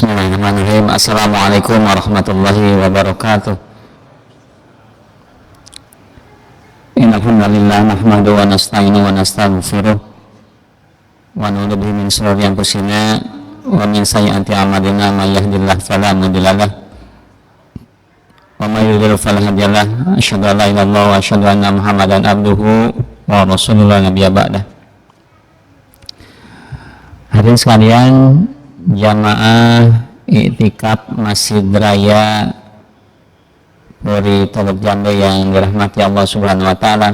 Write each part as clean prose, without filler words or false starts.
Bismillahirrahmanirrahim. Assalamualaikum warahmatullahi wabarakatuh. Innal hamdalillah nahmaduhu wa nasta'inu wa nastaghfiruh wa na'udzu bihi min shururi anfusina wa min sayyiati a'malina may yahdihillahu fala mudilla lahu wa may yudlil fala hadiya lahu. Asyhadu an la ilaha illallah wa asyhadu anna Muhammadan abduhu wa rasuluhu la nabiyya ba'dah. Hadirin sekalian, jamaah iktikaf Masjid Raya Puri Teluk Jambe yang dirahmati Allah Subhanahu wa taala.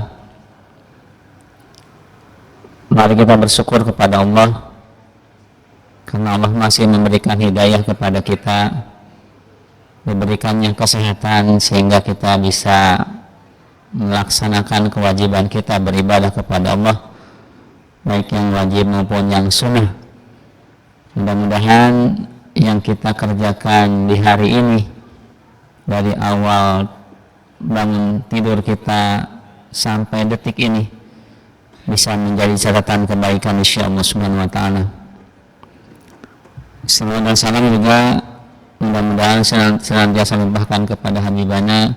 Mari kita bersyukur kepada Allah karena Allah masih memberikan hidayah kepada kita, diberikannya kesehatan sehingga kita bisa melaksanakan kewajiban kita beribadah kepada Allah, baik yang wajib maupun yang sunnah. Mudah-mudahan yang kita kerjakan di hari ini, dari awal bangun tidur kita sampai detik ini, bisa menjadi catatan kebaikan insya Allah Subhanahu wa taala. Salawat dan salam juga mudah-mudahan senantiasa limpahkan kepada habibana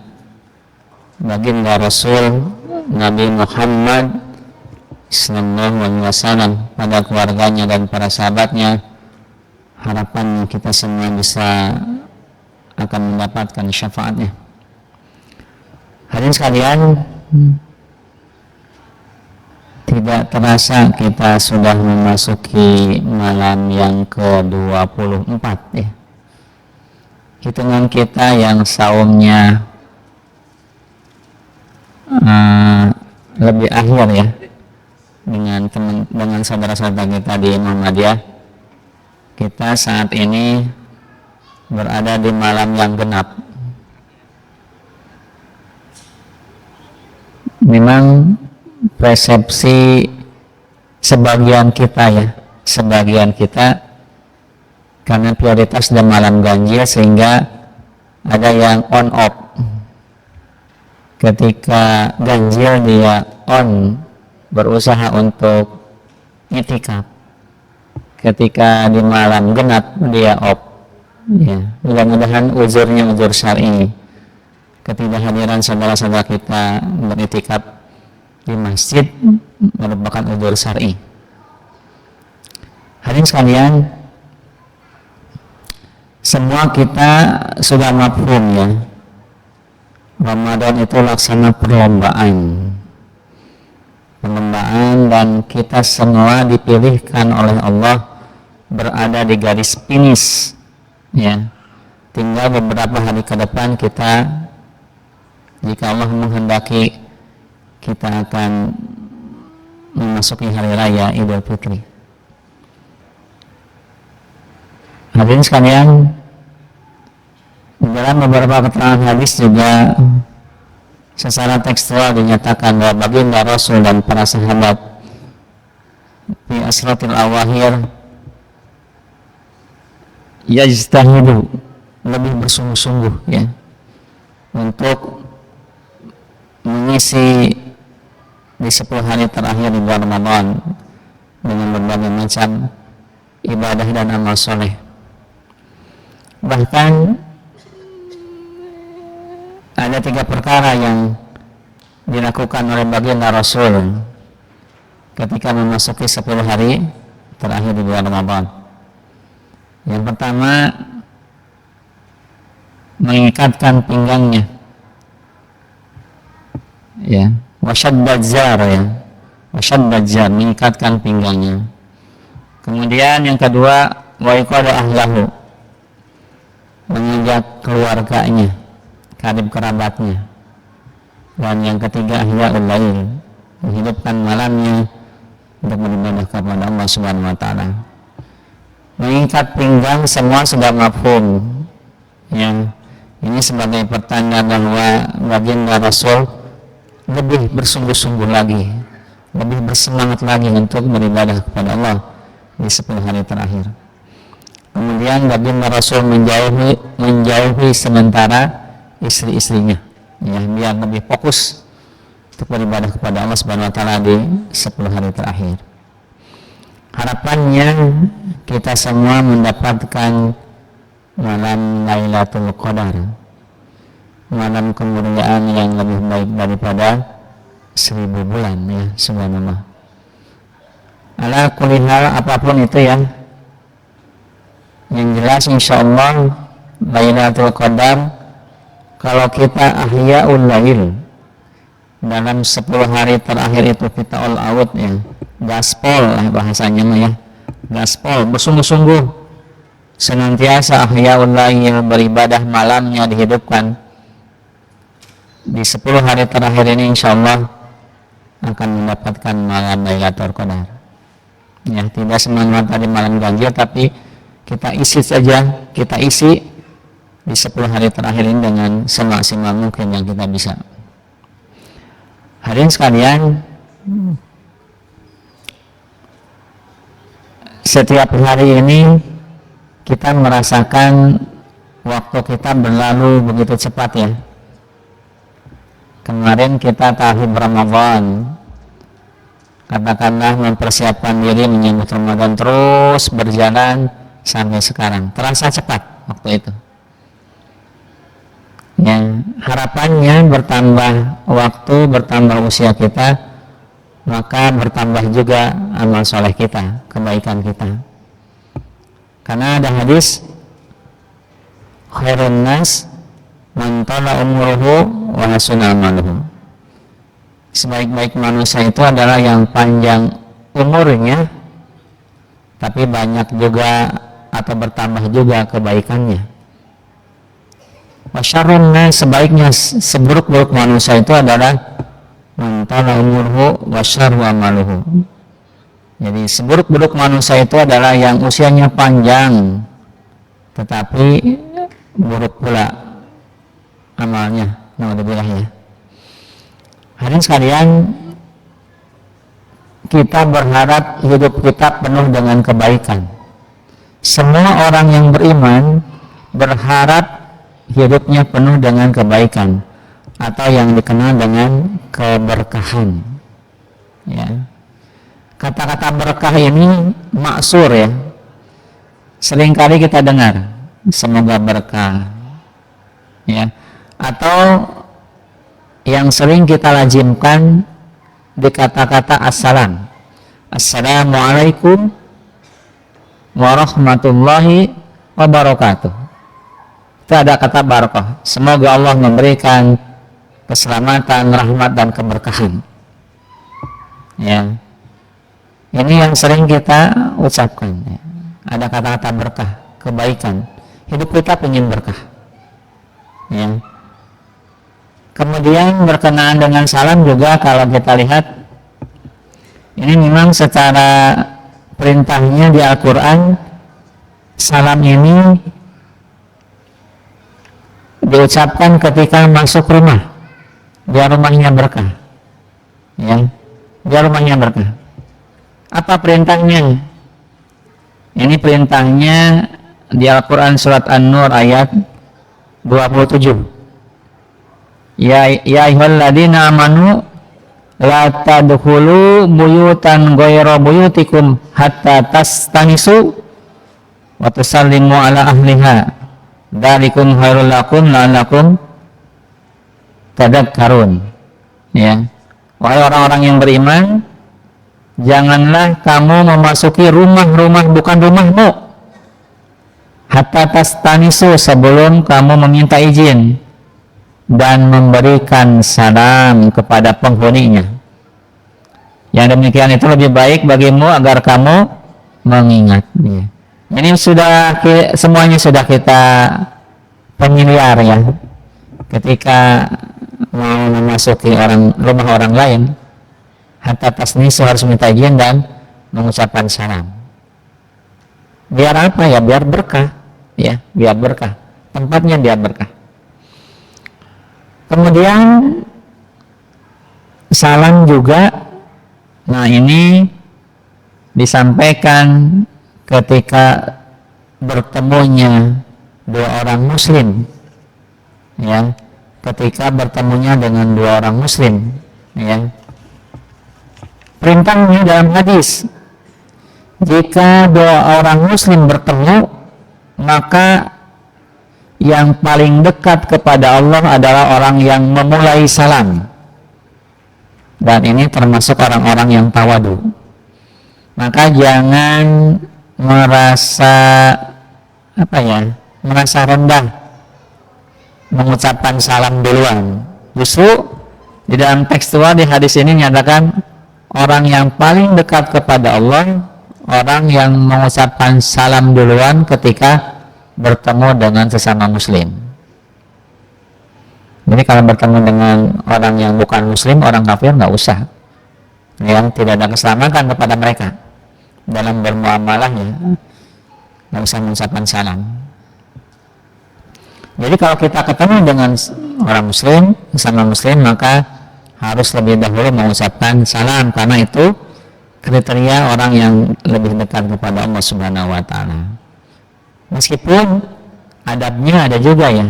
baginda Rasul Nabi Muhammad sallallahu alaihi wasallam, pada keluarganya dan para sahabatnya. Harapan kita semua bisa akan mendapatkan syafaatnya. Hadirin sekalian, tidak terasa kita sudah memasuki malam yang ke-24 ya. Hitungan kita yang saumnya lebih akhir ya, dengan saudara-saudara kita di Muhammadiyah. Kita saat ini berada di malam yang genap. Memang persepsi sebagian kita karena prioritas dan malam ganjil sehingga ada yang on off. Ketika ganjil dia on, berusaha untuk i'tikaf. Ketika di malam genap dia off ya. Mudah-mudahan uzurnya uzur syar'i, ketidakhadiran saudara-saudara kita beriktikaf di masjid merupakan uzur syar'i. Hadirin sekalian, semua kita sudah mafhum ya, Ramadan itu laksana perlombaan, dan kita semua dipilihkan oleh Allah berada di garis finish ya. Tinggal beberapa hari ke depan kita, jika Allah menghendaki, kita akan memasuki hari raya Idul Fitri. Hadirin sekalian, dalam beberapa keterangan hadis juga secara tekstual dinyatakan bahwa baginda Rasul dan para sahabat di asratil awakhir yajtahidu, lebih bersungguh-sungguh ya untuk mengisi di 10 hari terakhir di bulan Ramadan dengan berbagai macam ibadah dan amal soleh. Bahkan ada 3 perkara yang dilakukan oleh baginda Rasul ketika memasuki 10 hari terakhir di bulan Ramadan. Yang pertama, mengikatkan pinggangnya ya, wasyaddadzar ya, wasyaddadzar, mengikatkan pinggangnya. Kemudian yang kedua, wa iqada ahlahu, mengajak keluarganya, karib kerabatnya. Dan yang ketiga, ihyaul lail, menghidupkan malamnya untuk beribadah kepada Allah Subhanahu wa taala. Mengikat pinggang semua sudah mafhum ya. Ini sebagai pertanda bahwa baginda Rasul lebih bersungguh-sungguh lagi, lebih bersemangat lagi untuk beribadah kepada Allah di 10 hari terakhir. Kemudian baginda Rasul menjauhi sementara istri-istrinya ya, biar lebih fokus untuk beribadah kepada Allah Subhanahu wa taala di 10 hari terakhir. Harapannya kita semua mendapatkan malam Lailatul Qadar, malam kemuliaan yang lebih baik daripada 1000 bulan, ya, subhanallah. Ala kulli hal, apapun itu ya, yang jelas insyaallah Lailatul Qadar, kalau kita ahyaul lail, dalam 10 hari terakhir itu kita all out, ya, gaspol lah bahasanya mah, ya, gaspol, bersungguh-sungguh senantiasa ahyaul lail, beribadah malamnya dihidupkan. Di 10 hari terakhir ini insyaallah akan mendapatkan malam Lailatul Qadar, ya, tidak semata di malam ganjil, tapi kita isi di 10 hari terakhir ini dengan semaksimal mungkin yang kita bisa. Hadirin sekalian, setiap hari ini kita merasakan waktu kita berlalu begitu cepat, ya. Kemarin kita tahun Ramadan, katakanlah mempersiapkan diri menyambut Ramadan, terus berjalan sampai sekarang, terasa cepat waktu itu. Ya, harapannya bertambah waktu, bertambah usia kita, maka bertambah juga amal soleh kita, kebaikan kita. Karena ada hadis, khairun nas man tala umruhu wa hasuna amaluhu. Sebaik-baik manusia itu adalah yang panjang umurnya, tapi banyak juga atau bertambah juga kebaikannya. Wasyarrunna, sebaiknya, seburuk-buruk manusia itu adalah mantala umurhu wasyarru amaluhu. Jadi seburuk-buruk manusia itu adalah yang usianya panjang tetapi buruk pula amalnya. Naudzubillah, ya. Hadirin sekalian, kita berharap hidup kita penuh dengan kebaikan. Semua orang yang beriman berharap hidupnya penuh dengan kebaikan atau yang dikenal dengan keberkahan, ya. Kata-kata berkah ini maksur, ya, seringkali kita dengar, semoga berkah, ya, atau yang sering kita lazimkan di kata-kata assalam, assalamualaikum warahmatullahi wabarakatuh. Itu ada kata barakah, semoga Allah memberikan keselamatan, rahmat, dan keberkahan, ya. Ini yang sering kita ucapkan, ya. Ada kata-kata berkah, kebaikan, hidup kita ingin berkah, ya. Kemudian berkenaan dengan salam juga, kalau kita lihat ini memang secara perintahnya di Al-Quran, salam ini diucapkan ketika masuk rumah, biar rumahnya berkah, ya, biar rumahnya berkah. Apa perintahnya? Ini perintahnya di Al-Quran surat An-Nur ayat 27. Ya ayyuhalladzina amanu la tadkhulu buyutan ghayra buyutikum hatta tastanisu wa tusallimu ala ahliha dzalikum khairul lakum la'allakum tadhakkarun, ya. Wahai orang-orang yang beriman, janganlah kamu memasuki rumah-rumah bukan rumahmu hatta tastanisu, sebelum kamu meminta izin dan memberikan salam kepada penghuninya. Yang demikian itu lebih baik bagimu agar kamu mengingatnya. Ini sudah semuanya sudah kita familiar, ya. Ketika mau memasuki rumah orang lain, hatta tasnisu, harus minta izin dan mengucapkan salam. Biar apa, ya? Biar berkah, ya, biar berkah. Tempatnya biar berkah. Kemudian salam juga, nah ini disampaikan ketika bertemunya dua orang muslim, ya, ketika bertemunya dengan dua orang muslim, ya. Perintahnya dalam hadis, jika dua orang muslim bertemu, maka yang paling dekat kepada Allah adalah orang yang memulai salam, dan ini termasuk orang-orang yang tawadu. Maka jangan merasa merasa rendah mengucapkan salam duluan. Justru di dalam tekstual di hadis ini menyatakan orang yang paling dekat kepada Allah, orang yang mengucapkan salam duluan ketika bertemu dengan sesama muslim. Jadi kalau bertemu dengan orang yang bukan muslim, orang kafir, nggak usah, yang tidak ada keselamatan kepada mereka dalam bermuamalahnya, nggak usah mengucapkan salam. Jadi kalau kita ketemu dengan orang muslim, sesama muslim, maka harus lebih dahulu mengucapkan salam, karena itu kriteria orang yang lebih dekat kepada Allah Subhanahu wa Ta'ala. Meskipun adabnya ada juga ya,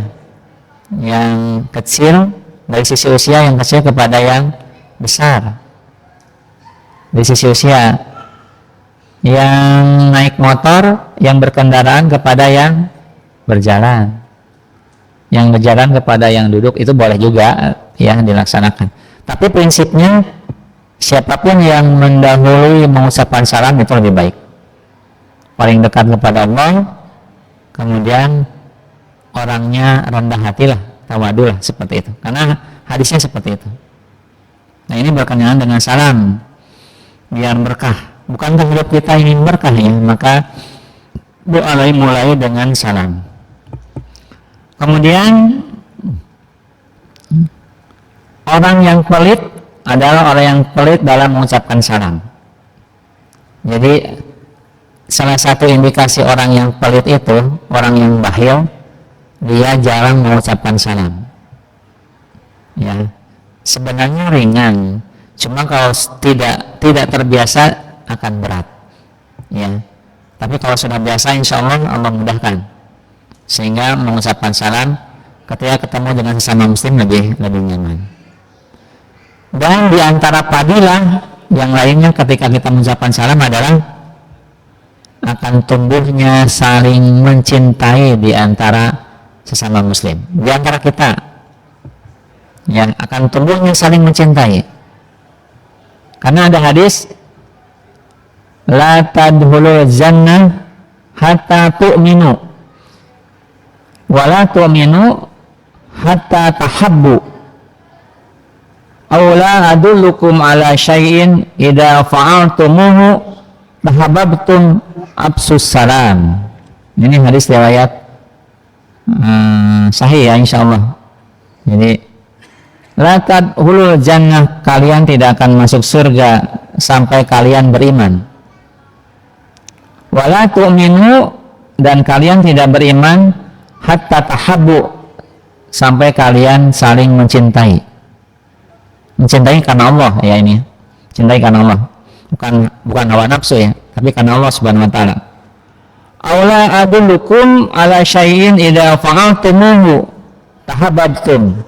yang kecil dari sisi usia, yang kecil kepada yang besar dari sisi usia, yang naik motor, yang berkendaraan kepada yang berjalan, yang berjalan kepada yang duduk, itu boleh juga ya dilaksanakan. Tapi prinsipnya siapapun yang mendahului mengucapkan salam itu lebih baik, paling dekat kepada Allah, kemudian orangnya rendah hatilah, tawadulah, seperti itu, karena hadisnya seperti itu. Nah, ini berkenaan dengan salam biar berkah. Bukankah hidup kita ingin berkah ya? Maka mulai dengan salam. Kemudian orang yang pelit adalah orang yang pelit dalam mengucapkan salam. Jadi salah satu indikasi orang yang pelit itu orang yang bakhil, dia jarang mengucapkan salam. Ya, sebenarnya ringan, cuma kalau tidak terbiasa akan berat. Ya, tapi kalau sudah biasa, insya Allah mudahkan, sehingga mengucapkan salam ketika ketemu dengan sesama muslim lebih nyaman. Dan di antara fadilah yang lainnya ketika kita mengucapkan salam adalah akan tumbuhnya saling mencintai di antara sesama muslim, di antara kita, yang akan tumbuhnya saling mencintai. Karena ada hadis, la tadkhulul jannah hatta tu'minu wa la tu'minu hatta tahabbu aw la adullukum ala syai'in idza fa'altumuhu tahabbtum absus salam. Ini hadis riwayat sahih ya, insyaallah. Jadi la tadkhulul jannah, kalian tidak akan masuk surga sampai kalian beriman. Wala tu'minu, dan kalian tidak beriman, hatta tahabbu, sampai kalian saling mencintai. Mencintai karena Allah ya, ini cintai karena Allah, bukan hawa nafsu ya, tapi karena Allah Subhanahu wa Ta'ala. Aula adullukum ala syai'in idza fa'altumuhu tahabbtum.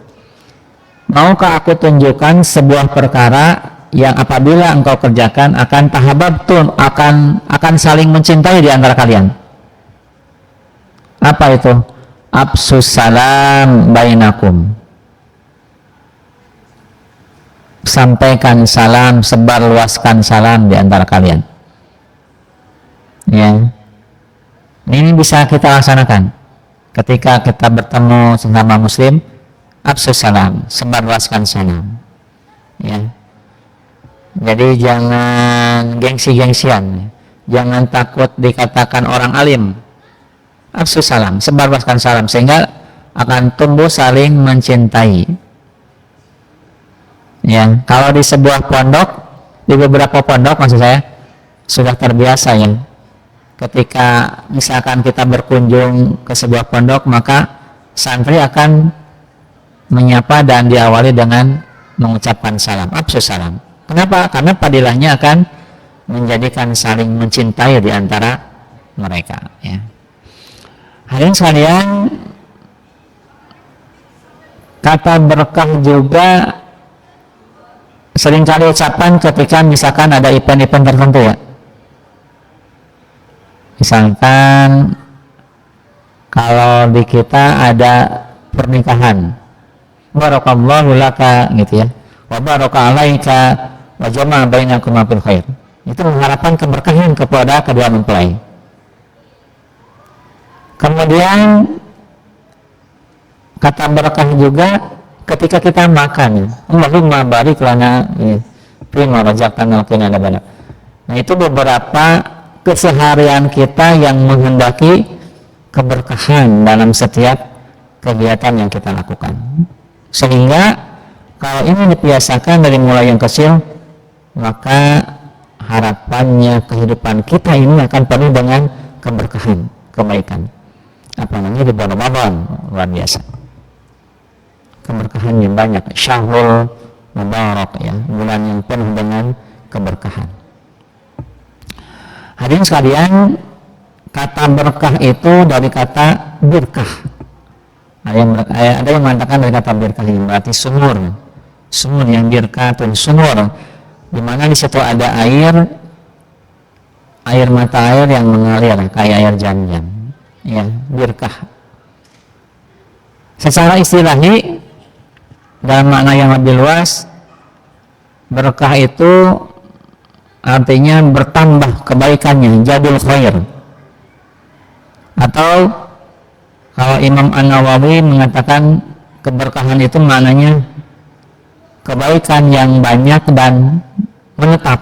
Maukah aku tunjukkan sebuah perkara yang apabila engkau kerjakan akan tahabbtum, akan saling mencintai di antara kalian. Apa itu? Absus salam bainakum. Sampaikan salam, sebarluaskan salam di antara kalian. Ya. Ini bisa kita laksanakan ketika kita bertemu sesama muslim. Absus salam, sebarluaskan salam. Ya. Jadi jangan gengsi-gengsian, jangan takut dikatakan orang alim. Absus salam, sebarluaskan salam, sehingga akan tumbuh saling mencintai. Ya, kalau di sebuah pondok, di beberapa pondok maksud saya, sudah terbiasa ya. Ketika misalkan kita berkunjung ke sebuah pondok, maka santri akan menyapa dan diawali dengan mengucapkan salam, absus salam. Kenapa? Karena fadilahnya akan menjadikan saling mencintai di antara mereka. Ya. Hadirin sekalian, kata berkah juga seringkali ucapan ketika misalkan ada event-event tertentu ya. Misalkan kalau di kita ada pernikahan, barakallahu laka gitu ya, wa baraka alaika wa jama'a bainakuma fil khair, itu mengharapkan keberkahan kepada kedua mempelai. Kemudian kata berkah juga ketika kita makan, Allahumma barik lana fima razaqtana wa qina adzabannar. Nah, itu beberapa keseharian kita yang menghendaki keberkahan dalam setiap kegiatan yang kita lakukan, sehingga kalau ini dibiasakan dari mulai yang kecil, maka harapannya kehidupan kita ini akan penuh dengan keberkahan, kebaikan. Apalagi di bulan Ramadan, luar biasa keberkahannya banyak. Syahrul Mubarak ya, bulan yang penuh dengan keberkahan. Hadirin sekalian, kata berkah itu dari kata birkah. Ada yang mengatakan dari kata birkah ini berarti sumur yang birkah itu sumur, di mana di situ ada air mata air yang mengalir kayak air jam-jam, ya, birkah. Secara istilahi dalam makna yang lebih luas, berkah itu artinya bertambah kebaikannya, jadul khair. Atau kalau Imam An-Nawawi mengatakan keberkahan itu maknanya kebaikan yang banyak dan menetap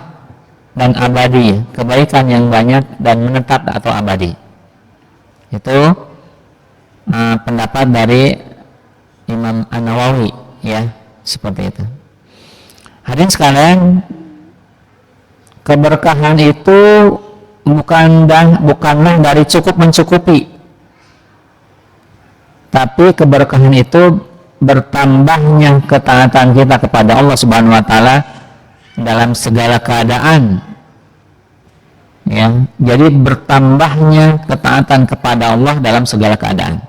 dan abadi, kebaikan yang banyak dan menetap atau abadi. Itu pendapat dari Imam An-Nawawi, ya, seperti itu. Hadirin sekalian, keberkahan itu bukanlah dari cukup mencukupi, tapi keberkahan itu bertambahnya ketaatan kita kepada Allah Subhanahu wa taala dalam segala keadaan, ya. Jadi bertambahnya ketaatan kepada Allah dalam segala keadaan,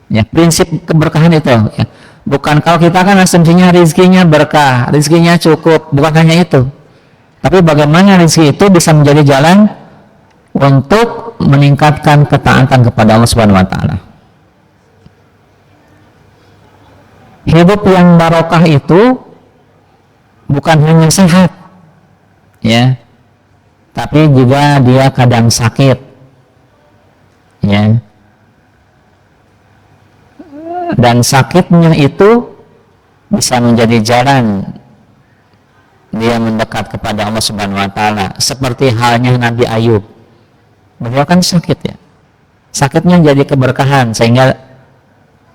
ya. Prinsip keberkahan itu, ya. Bukan kalau kita kan asumsinya rizkinya berkah, rizkinya cukup, bukan hanya itu, tapi bagaimana rezeki itu bisa menjadi jalan untuk meningkatkan ketaatan kepada Allah Subhanahu wa taala. Hidup yang barokah itu bukan hanya sehat, ya, tapi juga dia kadang sakit, ya. Dan sakitnya itu bisa menjadi jalan dia mendekat kepada Allah Subhanahu wa taala, seperti halnya Nabi Ayub. Beliau kan sakit, ya. Sakitnya jadi keberkahan sehingga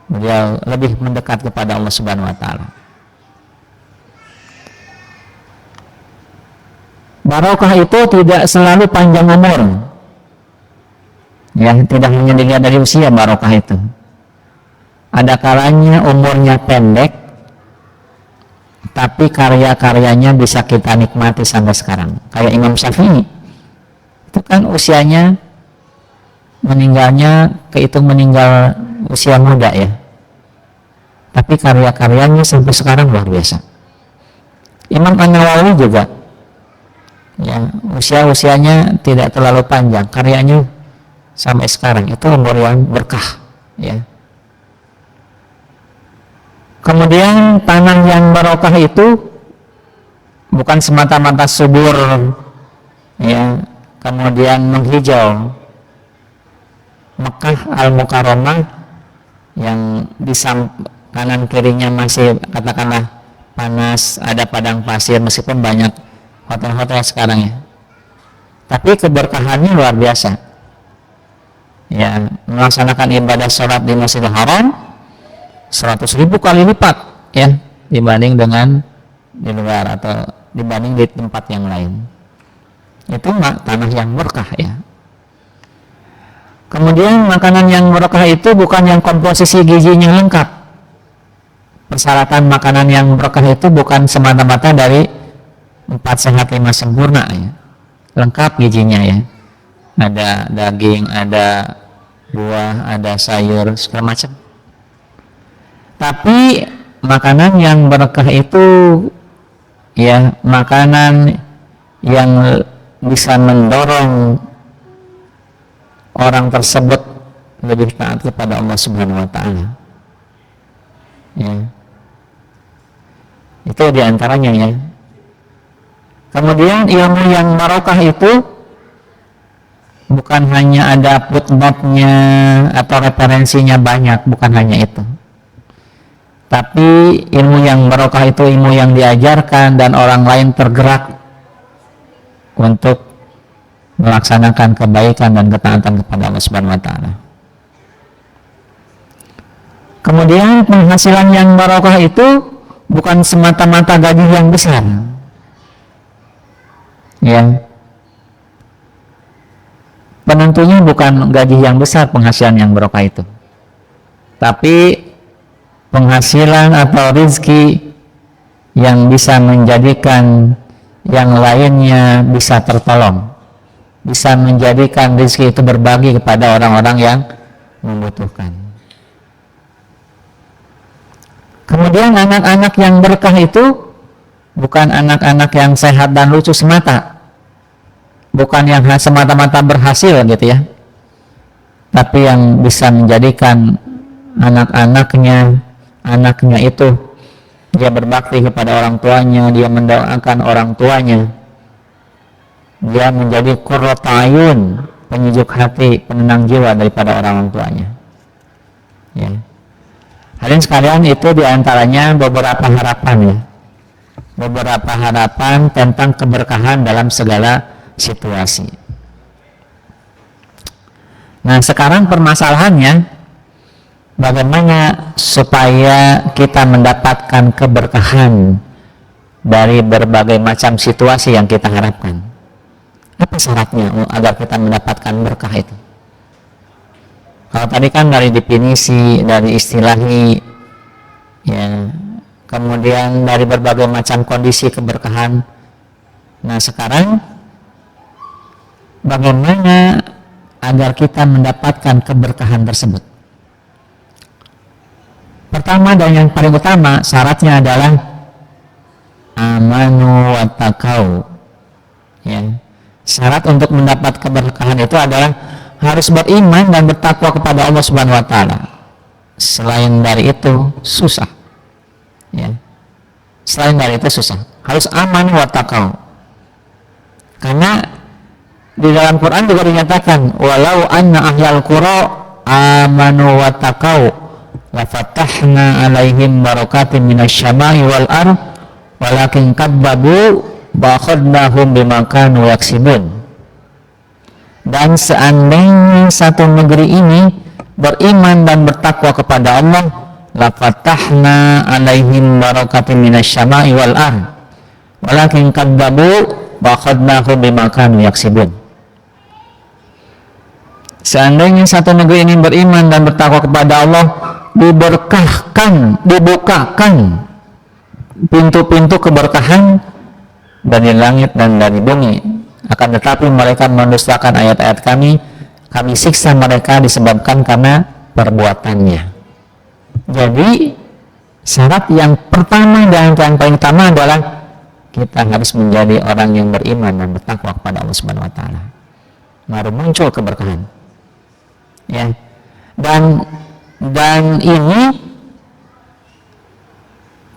beliau lebih mendekat kepada Allah Subhanahu wa taala. Barokah itu tidak selalu panjang umur. Ya, tidak hanya dilihat dari usia barokah itu. Ada kalanya umurnya pendek, tapi karya-karyanya bisa kita nikmati sampai sekarang. Kayak Imam Syafi'i, itu kan usianya meninggal usia muda, ya. Tapi karya-karyanya sampai sekarang luar biasa. Imam An-Nawawi juga, ya, usianya tidak terlalu panjang, karyanya sampai sekarang, itu umur yang berkah, ya. Kemudian tanah yang barokah itu bukan semata-mata subur, ya, kemudian menghijau. Mekah Al-Mukarramah yang di kanan kirinya masih katakanlah panas, ada padang pasir meskipun banyak hotel-hotel sekarang, ya. Tapi keberkahannya luar biasa. Ya, melaksanakan ibadah sholat di Masjidil Haram 100.000 kali lipat, ya, dibanding dengan di luar atau dibanding di tempat yang lain. Itu tanah yang berkah, ya. Kemudian makanan yang berkah itu bukan yang komposisi gizinya lengkap. Persyaratan makanan yang berkah itu bukan semata-mata dari 4 sehat 5 sempurna, ya. Lengkap gizinya, ya. Ada daging, ada buah, ada sayur, segala macam. Tapi makanan yang berkah itu, ya, makanan yang bisa mendorong orang tersebut lebih taat kepada Allah Subhanahu wa taala. Ya. Itu diantaranya ya. Kemudian ilmu yang barokah itu bukan hanya ada footnote-nya atau referensinya banyak, bukan hanya itu. Tapi ilmu yang barokah itu ilmu yang diajarkan dan orang lain tergerak untuk melaksanakan kebaikan dan ketaatan kepada Allah Subhanahu wa taala. Kemudian penghasilan yang barokah itu bukan semata-mata gaji yang besar. Ya. Penentunya bukan gaji yang besar penghasilan yang barokah itu. Tapi penghasilan atau rezeki yang bisa menjadikan yang lainnya bisa tertolong, bisa menjadikan rezeki itu berbagi kepada orang-orang yang membutuhkan. Kemudian anak-anak yang berkah itu bukan anak-anak yang sehat dan lucu semata, bukan yang semata-mata berhasil gitu ya, tapi yang bisa menjadikan anaknya itu dia berbakti kepada orang tuanya, dia mendoakan orang tuanya, dia menjadi qurratu ayun, penyejuk hati, penenang jiwa daripada orang tuanya. Ya. Hadirin sekalian, itu diantaranya beberapa harapan ya, beberapa harapan tentang keberkahan dalam segala situasi. Nah, sekarang permasalahannya bagaimana supaya kita mendapatkan keberkahan dari berbagai macam situasi yang kita harapkan. Apa syaratnya agar kita mendapatkan berkah itu? Kalau tadi kan dari definisi, dari istilahi, ya, kemudian dari berbagai macam kondisi keberkahan. Nah, sekarang bagaimana agar kita mendapatkan keberkahan tersebut? Pertama dan yang paling utama syaratnya adalah amanu wa taqau. Ya. Syarat untuk mendapat keberkahan itu adalah harus beriman dan bertakwa kepada Allah Subhanahu wa taala. Selain dari itu susah. Ya. Selain dari itu susah. Harus aman wa taqau. Karena di dalam Quran juga dinyatakan walau anna ahlal qura amanu wa taqau la fatahna alaihim barakatin minasyama'i wal ardh walakin kadzabu wa akhadnahum bima kanu yaksibun. Dan seandainya satu negeri ini beriman dan bertakwa kepada Allah, la fatahna alaihim barakatin minasyama'i wal ardh walakin kadzabu wa akhadnahum bima kanu yaksibun. Seandainya satu negeri ini beriman dan bertakwa kepada Allah, dibukakan pintu-pintu keberkahan dari langit dan dari bumi. Akan tetapi mereka mendustakan ayat-ayat kami siksa mereka disebabkan karena perbuatannya. Jadi syarat yang pertama dan yang paling utama adalah kita harus menjadi orang yang beriman dan bertakwa kepada Allah Subhanahu wa taala. Baru muncul keberkahan. Ya. Dan ini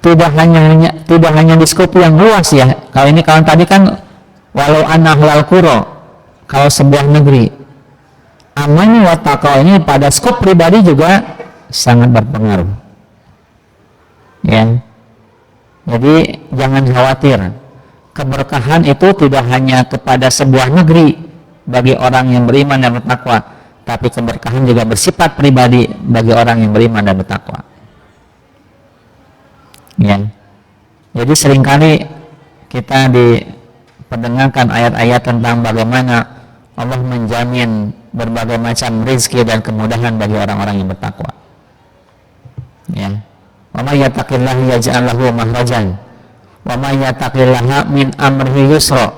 tidak hanya di skop yang luas ya. Kalau tadi kan walau anna ahlal qura, kalau sebuah negeri. Aman wa taqwa ini pada skop pribadi juga sangat berpengaruh. Ya. Jadi jangan khawatir. Keberkahan itu tidak hanya kepada sebuah negeri bagi orang yang beriman dan bertakwa, tapi keberkahan juga bersifat pribadi bagi orang yang beriman dan bertakwa. Ya. Jadi seringkali kita diperdengarkan ayat-ayat tentang bagaimana Allah menjamin berbagai macam rezeki dan kemudahan bagi orang-orang yang bertakwa. Ya. Wa may yattaqillaha yaj'al lahu makhrajan wa may yattaqillaha min amrihi yusra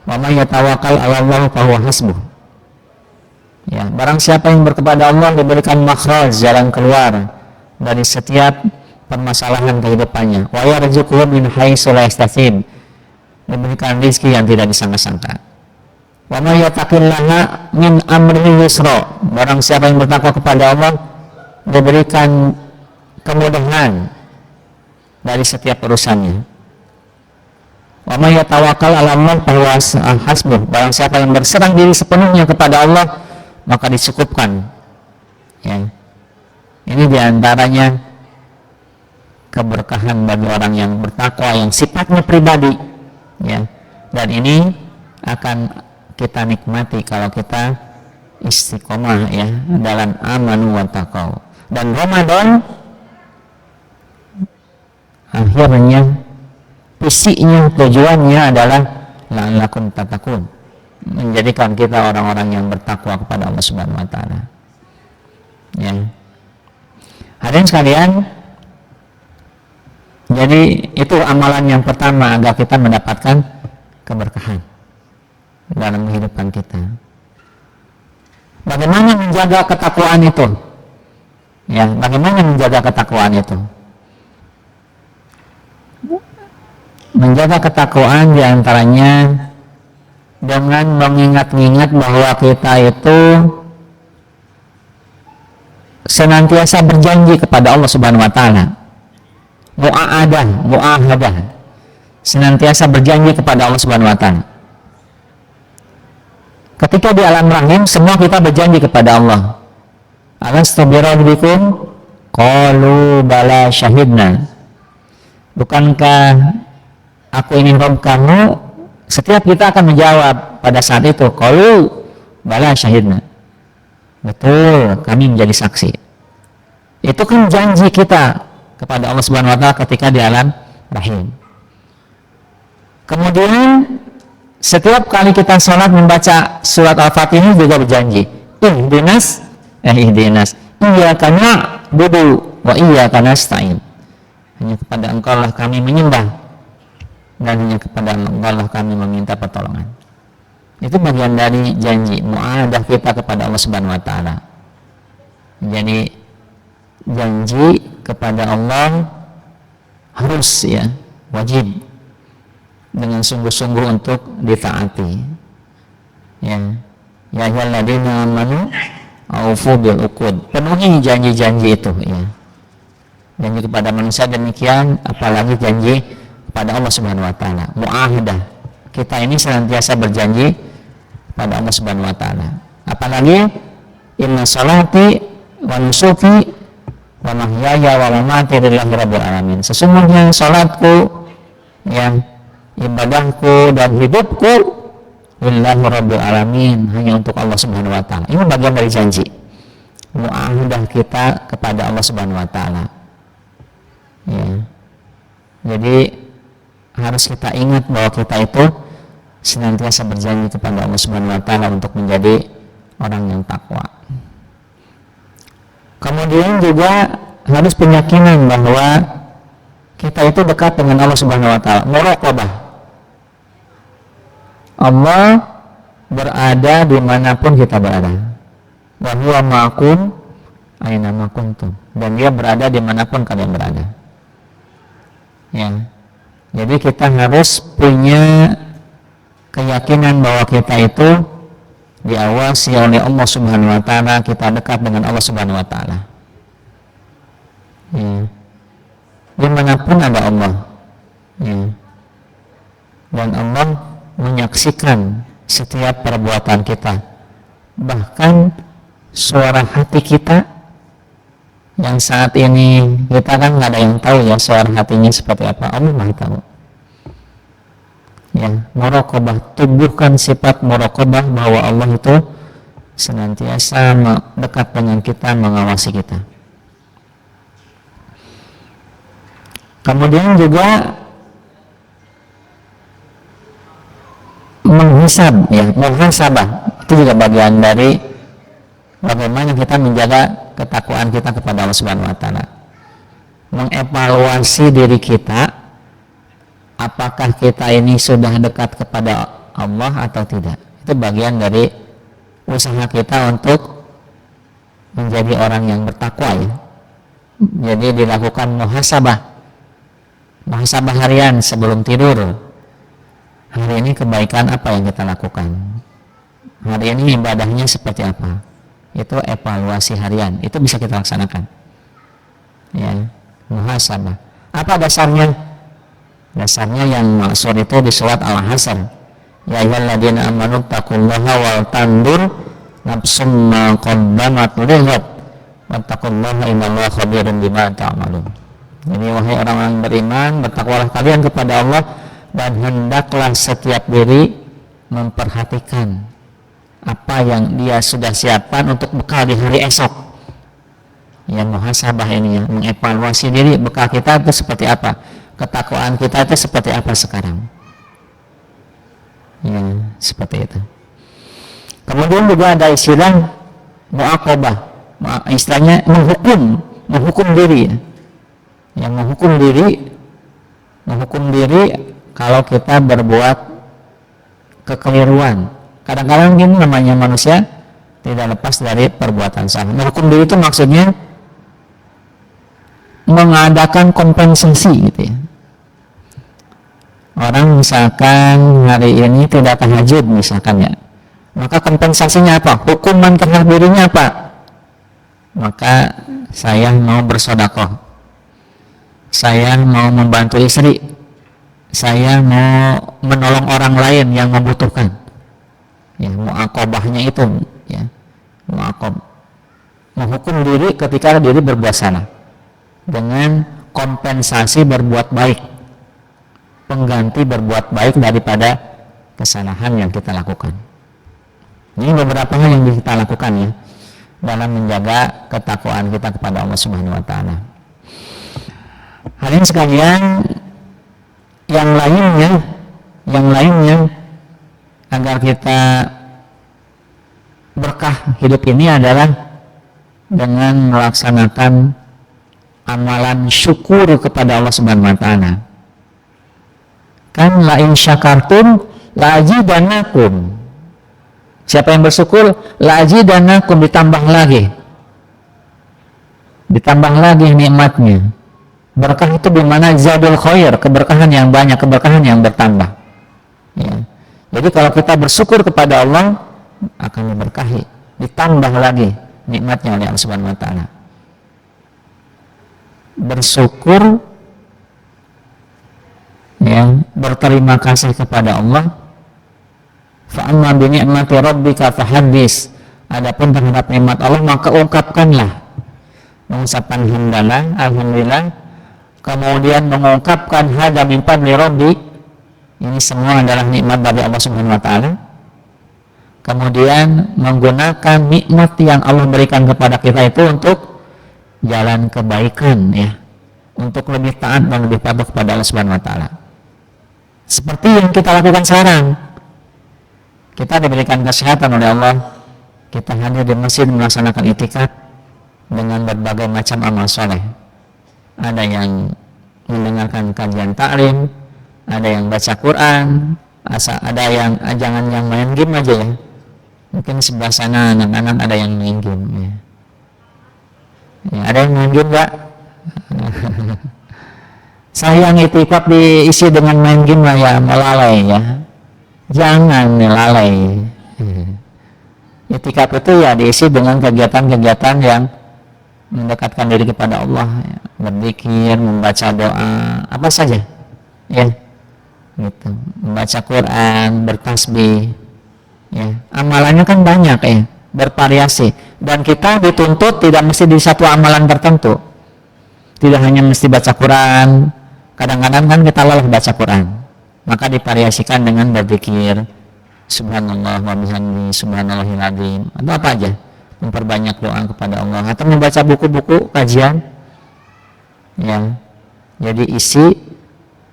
wa may yatawakkal 'ala Allah fa huwa hasbuh. Ya, barang siapa yang berkepada Allah diberikan makhraj, jalan keluar dari setiap permasalahan kehidupannya. Wa yarzuquhu min haitsu la yahtasib, diberikan rezeki yang tidak disangka-sangka. Wa may yattaqillaha min amrihi yusra. Barang siapa yang bertakwa kepada Allah diberikan kemudahan dari setiap urusannya. Wa may yatawakkal 'ala Allah fa huwa hasbuh. Barang siapa yang berserah diri sepenuhnya kepada Allah maka dicukupkan. Ya. Ini diantaranya keberkahan bagi orang yang bertakwa yang sifatnya pribadi, ya. Dan ini akan kita nikmati kalau kita istiqomah, ya, dalam amanu wa taqwa. Dan Ramadan akhirnya visinya, tujuannya adalah la'allakum tattaqun, menjadikan kita orang-orang yang bertakwa kepada Allah Subhanahu wa taala. Ya. Hadirin sekalian, jadi itu amalan yang pertama agar kita mendapatkan keberkahan dalam kehidupan kita. Bagaimana menjaga ketakwaan itu? Ya, bagaimana menjaga ketakwaan itu? Menjaga ketakwaan diantaranya dengan mengingat-ingat bahwa kita itu senantiasa berjanji kepada Allah Subhanahu wa taala. Mu'ahadah. Senantiasa berjanji kepada Allah Subhanahu wa taala. Ketika di alam rahim semua kita berjanji kepada Allah. Alastu birabbikum? Qalu bala syahidna. Bukankah aku ini Rabb kamu? Setiap kita akan menjawab pada saat itu, qalu bala syahidna. Betul, kami menjadi saksi. Itu kan janji kita kepada Allah Subhanahu wa taala ketika di alam rahim. Kemudian setiap kali kita sholat membaca surat Al-Fatihah juga berjanji. Ihdinas iyyaka na'budu wa iyyaka nasta'in. Hanya kepada Engkau lah kami menyembah dan hanya kepada Engkau lah kami meminta pertolongan. Itu bagian dari janji mu'adah kita kepada Allah Subhanahu wa taala. Jadi janji kepada Allah harus, ya, wajib dengan sungguh-sungguh untuk ditaati. Ya ayyuhalladzina amanu aufu bil uqud. Penuhi janji-janji itu, ya. Janji kepada manusia demikian, apalagi janji kepada Allah Subhanahu wa taala. Mu'ahadah. Kita ini senantiasa berjanji pada Allah Subhanahu wa taala. Apalagi inna salati wa nusuki wa mahyaya wa mamati lillahi rabbil alamin. Sesungguhnya salatku, ya, ibadahku dan hidupku lillahi rabbil alamin, hanya untuk Allah Subhanahu wa taala. Ini bagian dari janji mu'ahadah kita kepada Allah Subhanahu wa taala. Ya. Jadi harus kita ingat bahwa kita itu senantiasa berjanji kepada Allah Subhanahu wa taala untuk menjadi orang yang takwa. Kemudian juga harus keyakinan bahwa kita itu dekat dengan Allah Subhanahu wa taala. Muraqabah. Allah berada dimanapun kita berada. Wa huwa ma'akum aina ma kuntum. Dan Dia berada dimanapun kalian berada. Ya. Jadi kita harus punya keyakinan bahwa kita itu diawasi oleh Allah Subhanahu wa taala, kita dekat dengan Allah Subhanahu wa taala. Ya. Dimanapun ada Allah, ya. Dan Allah menyaksikan setiap perbuatan kita, bahkan suara hati kita yang saat ini kita kan nggak ada yang tahu, ya, suara hatinya seperti apa. Allah Maha tahu. Ya, muraqabah, tumbuhkan sifat muraqabah bahwa Allah itu senantiasa dekat dengan kita, mengawasi kita. Kemudian juga menghisab, ya, muhasabah. Itu juga bagian dari bagaimana kita menjaga ketakwaan kita kepada Allah Subhanahu wa taala. Mengevaluasi diri kita, apakah kita ini sudah dekat kepada Allah atau tidak. Itu bagian dari usaha kita untuk menjadi orang yang bertakwa, ya. Jadi dilakukan muhasabah harian sebelum tidur. Hari ini kebaikan apa yang kita lakukan? hari ini ibadahnya seperti apa, itu evaluasi harian, itu bisa kita laksanakan, ya, muhasabah. Apa dasarnya? Dasarnya yang maksud itu di surat Al-Hasr, ya ayyuhalladzina amanu taqullaha wal tandur nafsum ma qaddamat lighad wattaqullaha innallaha khabirum bima ta'malun. Jadi wahai orang-orang beriman, bertakwalah kalian kepada Allah dan hendaklah setiap diri memperhatikan apa yang dia sudah siapkan untuk bekal di hari esok. Yang muhasabah ini ya, mengevaluasi diri, bekal kita itu seperti apa, ketakwaan kita itu seperti apa sekarang. Ya, seperti itu. Kemudian juga ada istilah mu'aqabah, istilahnya menghukum diri ya. Yang menghukum diri kalau kita berbuat kekeliruan. Kadang-kadang gini namanya manusia tidak lepas dari perbuatan salah. Menghukum diri itu maksudnya mengadakan kompensasi gitu ya. Orang misalkan hari ini tidak tahajud misalkan ya, maka kompensasinya apa? Hukuman terhadap dirinya apa? Maka saya mau bersedekah, saya mau membantu istri, saya mau menolong orang lain yang membutuhkan. Ya, mu'aqabahnya itu ya, menghukum diri ketika diri berbuat salah dengan kompensasi berbuat baik, pengganti berbuat baik daripada kesalahan yang kita lakukan. Ini beberapa hal yang kita lakukan ya dalam menjaga ketakwaan kita kepada Allah Subhanahu wa taala. Hadirin sekalian, yang lainnya agar kita berkah hidup ini adalah dengan melaksanakan amalan syukur kepada Allah Subhanahu wa taala. Kan la in syakartum la azidannakum. Siapa yang bersyukur la azidannakum, ditambah lagi nikmatnya. Berkah itu dimana zadul khair, keberkahan yang banyak, keberkahan yang bertambah ya. Jadi kalau kita bersyukur kepada Allah akan diberkahi, ditambah lagi nikmatnya oleh Allah Subhanahu wa taala. Bersyukur ya, berterima kasih kepada Allah. Fa amma bi ni'mati rabbika fahaddits. Adapun terhadap nikmat Allah maka ungkapkanlah. Mengucapkan hamdalah, alhamdulillah, kemudian mengungkapkan hada min fadli rabbi, ini semua adalah nikmat dari Allah Subhanahu wa taala. Kemudian menggunakan nikmat yang Allah berikan kepada kita itu untuk jalan kebaikan ya, untuk lebih taat dan lebih patuh kepada Allah Subhanahu wa taala. Seperti yang kita lakukan sekarang. Kita diberikan kesehatan oleh Allah, kita hadir di masjid melaksanakan i'tikaf dengan berbagai macam amal soleh. Ada yang mendengarkan kajian taklim, ada yang baca Quran, ada yang jangan yang main game aja ya. Mungkin sebelah sana anak-anak ada yang main game ya. Ya, ada yang main game enggak? Saya i'tikaf diisi dengan main game lah ya, melalai ya. Jangan lalai. I'tikaf itu ya diisi dengan kegiatan-kegiatan yang mendekatkan diri kepada Allah ya. Berzikir, membaca doa, apa saja ya gitu, membaca Quran, bertasbih ya. Amalannya kan banyak ya, bervariasi, dan kita dituntut tidak mesti di satu amalan tertentu, tidak hanya mesti baca Quran. Kadang-kadang kan kita lelah baca Quran, maka divariasikan dengan berzikir subhanallah wa bihamdihi subhanallahil azim, atau apa aja, memperbanyak doa kepada Allah, atau membaca buku-buku kajian ya. Jadi isi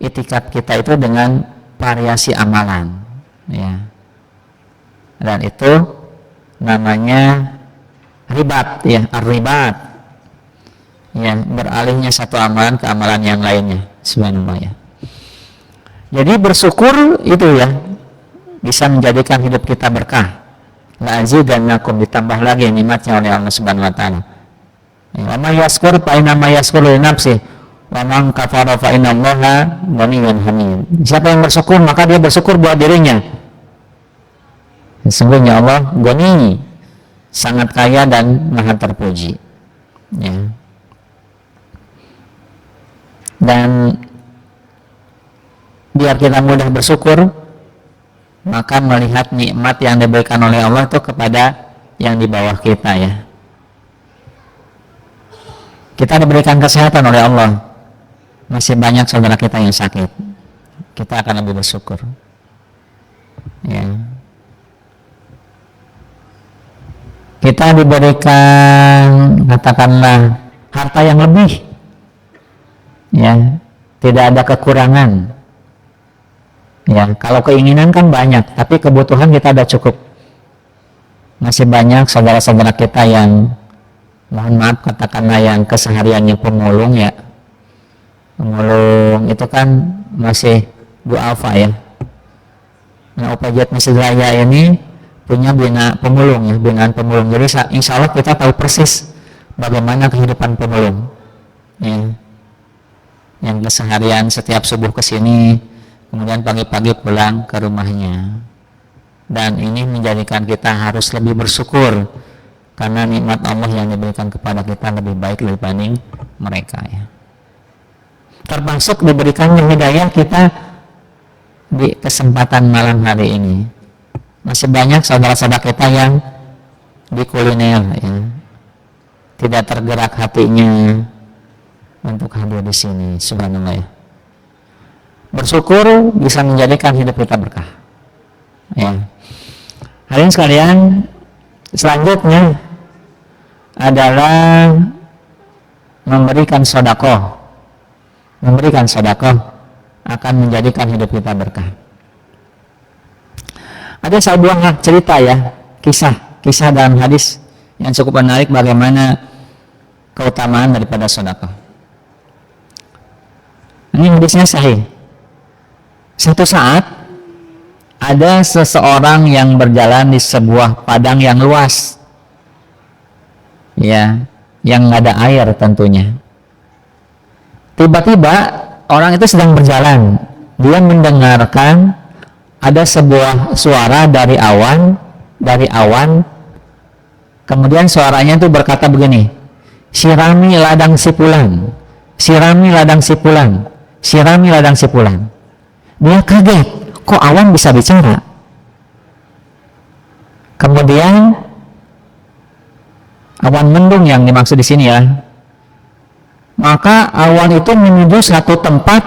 i'tikaf kita itu dengan variasi amalan ya, dan itu namanya ribat ya, ar-ribat ya, beralihnya satu amalan ke amalan yang lainnya. Subhanallah ya. Jadi bersyukur itu ya bisa menjadikan hidup kita berkah. La azidannakum, ditambah lagi nikmatnya oleh Allah Subhanahu wa taala. Wa may yashkur fa inna ma yashkuru li nafsihi wa man kafara fa inna Allaha ghaniyyun hamid. Siapa yang bersyukur maka dia bersyukur buat dirinya. Sesungguhnya Allah Ghani, sangat kaya dan maha terpuji. Ya. Dan biar kita mudah bersyukur, maka melihat nikmat yang diberikan oleh Allah itu kepada yang di bawah kita ya. Kita diberikan kesehatan oleh Allah, masih banyak saudara kita yang sakit, kita akan lebih bersyukur. Ya. Kita diberikan katakanlah harta yang lebih, ya, tidak ada kekurangan. Ya, kalau keinginan kan banyak, tapi kebutuhan kita ada cukup. Masih banyak saudara-saudara kita yang, mohon maaf katakanlah, yang kesehariannya pemulung ya. Pemulung itu kan masih duafa ya. Nah, UPJ Masjid Raya ini punya bina pemulung ya, binaan pemulung. Jadi insya Allah kita tahu persis bagaimana kehidupan pemulung. Ya. Yang keseharian setiap subuh ke sini, kemudian pagi-pagi pulang ke rumahnya. Dan ini menjadikan kita harus lebih bersyukur karena nikmat Allah yang diberikan kepada kita lebih baik dibanding mereka ya. Termasuk diberikannya hidayah kita di kesempatan malam hari ini. Masih banyak saudara-saudara kita yang di kuliner ya, tidak tergerak hatinya untuk hadir di sini. Subhanallah ya. Bersyukur bisa menjadikan hidup kita berkah ya. Hadirin sekalian, selanjutnya adalah memberikan sedekah. Memberikan sedekah akan menjadikan hidup kita berkah. Ada sebuah cerita ya, kisah dalam hadis yang cukup menarik bagaimana keutamaan daripada sedekah. Ini hadisnya sahih. Satu saat ada seseorang yang berjalan di sebuah padang yang luas, ya, yang nggak ada air tentunya. Tiba-tiba orang itu sedang berjalan, dia mendengarkan ada sebuah suara dari awan, kemudian suaranya itu berkata begini, sirami ladang si fulan, sirami ladang si fulan, sirami ladang si fulan. Dia kaget, kok awan bisa bicara? Kemudian awan mendung yang dimaksud di sini ya, maka awan itu menuju satu tempat,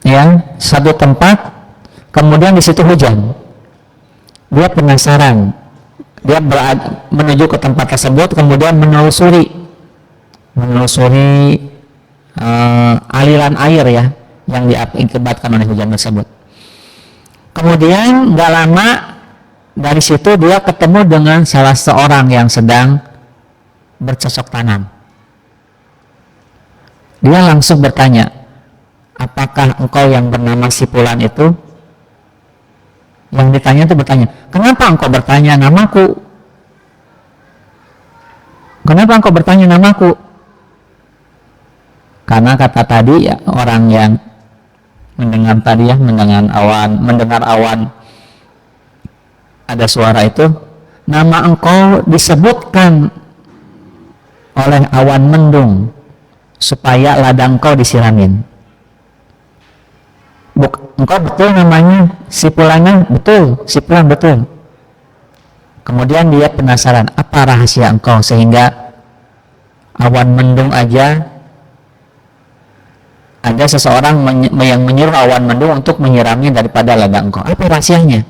ya, satu tempat. Kemudian di situ hujan. Dia penasaran. Dia menuju ke tempat tersebut, kemudian menelusuri aliran air ya yang diakibatkan oleh hujan tersebut. Kemudian nggak lama dari situ dia ketemu dengan salah seorang yang sedang bercocok tanam. Dia langsung bertanya, apakah engkau yang bernama si fulan itu? Yang ditanya itu bertanya, kenapa engkau bertanya namaku? Kenapa engkau bertanya namaku? Karena kata tadi ya, orang yang mendengar tadi ya, mendengar awan ada suara itu, nama engkau disebutkan oleh awan mendung supaya ladang engkau disiramin. Engkau betul namanya si fulannya? Betul, si fulan betul. Kemudian dia penasaran, apa rahasia engkau sehingga awan mendung aja ada seseorang yang menyuruh awan mendung untuk menyirami daripada ladang engkau? Apa rahasianya?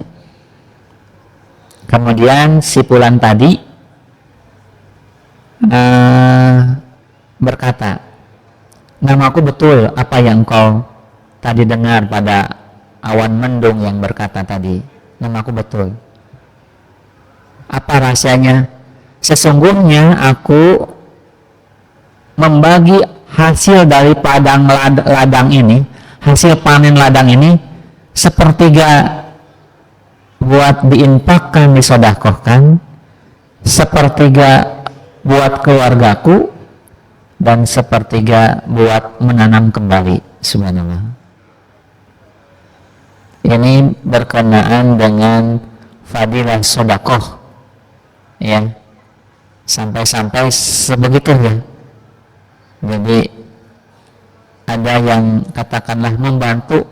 Kemudian si fulan tadi berkata, namaku betul apa yang engkau tadi dengar pada awan mendung yang berkata tadi, namaku betul. Apa rahasianya? Sesungguhnya aku membagi hasil dari padang ladang ini, hasil panen ladang ini, sepertiga buat diinfakkan, disedekahkan, sepertiga buat keluargaku, dan sepertiga buat menanam kembali. Subhanallah. Ini berkenaan dengan fadilah sedekah, ya, sampai sebegitu ya. Jadi ada yang katakanlah membantu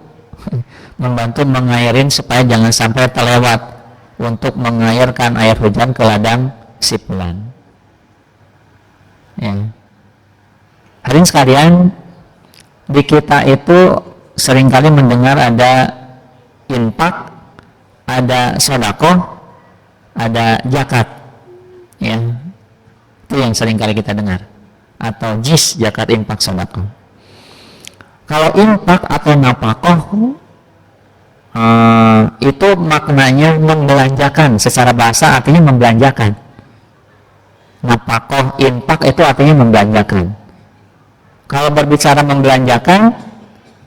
mengairin supaya jangan sampai terlewat untuk mengairkan air hujan ke ladang si fulan. Ya. Hadirin sekalian, di kita itu seringkali mendengar ada infak, ada sedekah, ada zakat. Ya. Itu yang seringkali kita dengar. Atau jis, zakat, infak, sedekah. Kalau infak atau nafkah itu maknanya membelanjakan, secara bahasa artinya membelanjakan. Nafkah, infak itu artinya membelanjakan. Kalau berbicara membelanjakan,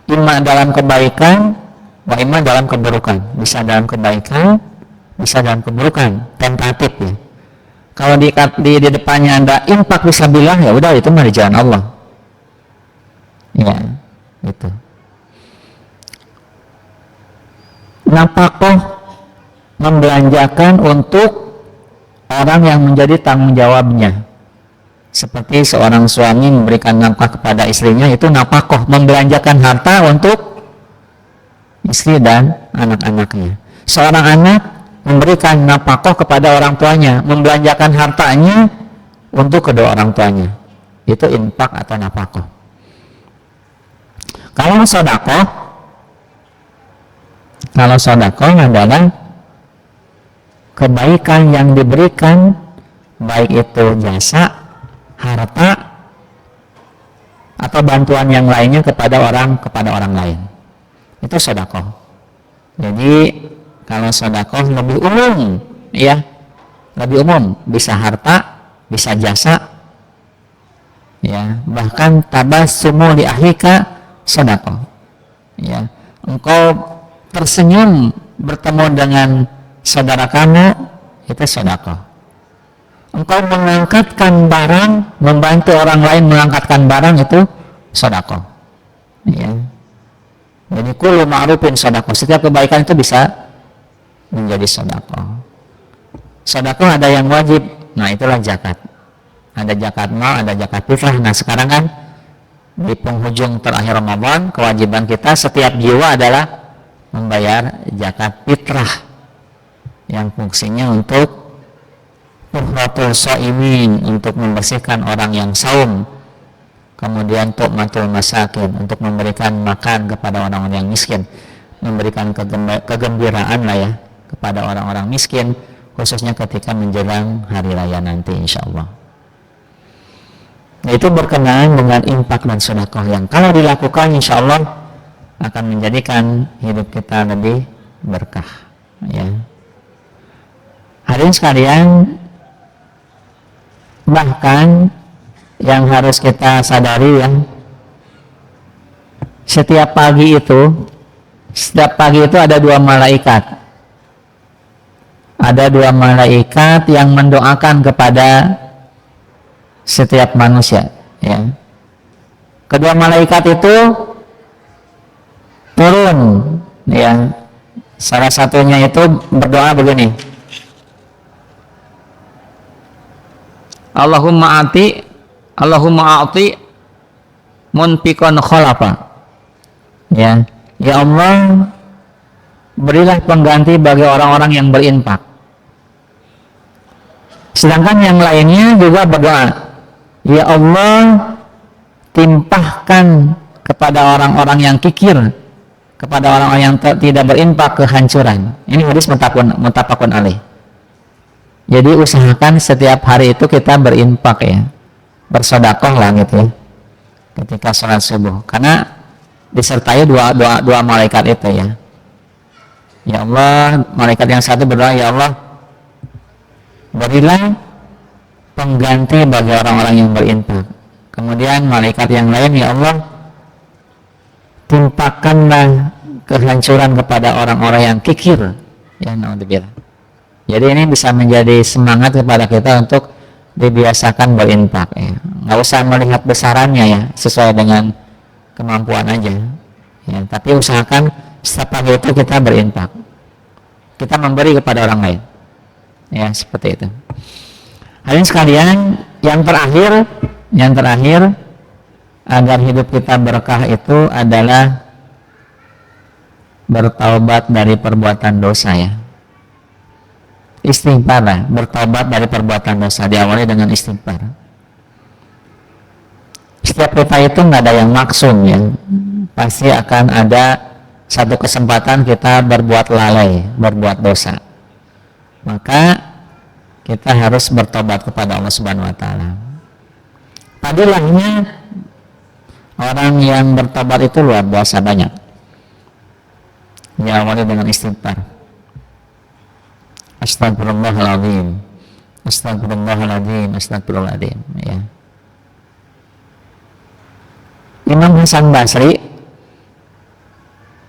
imma dalam kebaikan, wa imma dalam keburukan. Bisa dalam kebaikan, bisa dalam keburukan, tentatif ya. Kalau di depannya ada infak fisabilillah, ya udah itu mah di jalan Allah. Ya, gitu. Nafkah membelanjakan untuk orang yang menjadi tanggung jawabnya. Seperti seorang suami memberikan nafkah kepada istrinya, itu nafkah, membelanjakan harta untuk istri dan anak-anaknya. Seorang anak memberikan nafkah kepada orang tuanya, membelanjakan hartanya untuk kedua orang tuanya. Itu infak atau nafkah. Kalau sedekah adalah kebaikan yang diberikan, baik itu jasa, harta, atau bantuan yang lainnya kepada orang lain. Itu sedekah. Jadi kalau sedekah lebih umum, ya, lebih umum, bisa harta, bisa jasa, ya, bahkan tabassumu li ahlika sedekah. Ya, engkau tersenyum bertemu dengan saudara kamu, itu sedekah. Engkau mengangkatkan barang, membantu orang lain mengangkatkan barang, itu sedekah. Ya. Jadi kullu ma'rufin sedekah. Setiap kebaikan itu bisa menjadi sedekah. Sedekah ada yang wajib, nah itulah zakat. Ada zakat mal, ada zakat fitrah. Nah sekarang kan di penghujung terakhir Ramadan, kewajiban kita setiap jiwa adalah membayar zakat fitrah yang fungsinya untuk tuhratul shaimin, untuk membersihkan orang yang saum, kemudian tu'matul masakin, untuk memberikan makan kepada orang-orang yang miskin, memberikan kegembiraan lah ya kepada orang-orang miskin, khususnya ketika menjelang hari raya nanti insyaallah. Nah, itu berkenaan dengan infak dan sedekah yang kalau dilakukan insyaallah akan menjadikan hidup kita lebih berkah ya. Hadirin sekalian, bahkan yang harus kita sadari ya, setiap pagi itu ada dua malaikat. Ada dua malaikat yang mendoakan kepada setiap manusia ya. Kedua malaikat itu turun ya. Salah satunya itu berdoa begini, Allahumma a'ti munfiqan khalafa. Ya Allah, berilah pengganti bagi orang-orang yang berinfak. Sedangkan yang lainnya juga berdoa, ya Allah, timpahkan kepada orang-orang yang kikir, kepada orang-orang yang tidak berinfak kehancuran. Ini hadis muttafaqun alaih. Jadi usahakan setiap hari itu kita berinfak ya, bersedekah lah gitu ya, ketika sholat subuh, karena disertai dua malaikat itu ya. Ya Allah, malaikat yang satu berdoa, ya Allah, berilah pengganti bagi orang-orang yang berinfak. Kemudian malaikat yang lain, ya Allah, timpakanlah kehancuran kepada orang-orang yang kikir. Ya naudzubillah. Jadi ini bisa menjadi semangat kepada kita untuk dibiasakan berinfak ya. Nggak usah melihat besarannya ya, sesuai dengan kemampuan aja ya, tapi usahakan setiap pagi itu kita berinfak. kita memberi kepada orang lain. Ya, seperti itu. Hadirin sekalian, yang terakhir agar hidup kita berkah itu adalah bertaubat dari perbuatan dosa, ya. Istighfar lah, bertaubat dari perbuatan dosa, diawali dengan istighfar. Setiap kita itu nggak ada yang maksum, ya. Pasti akan ada satu kesempatan kita berbuat lalai, berbuat dosa. Maka kita harus bertobat kepada Allah Subhanahu wa taala. Padilahnya orang yang bertobat itu luar biasa banyak. Diawali dengan istighfar. Astagfirullahaladzim, astagfirullahaladzim, astagfirullahaladzim, ya. Imam Hasan Basri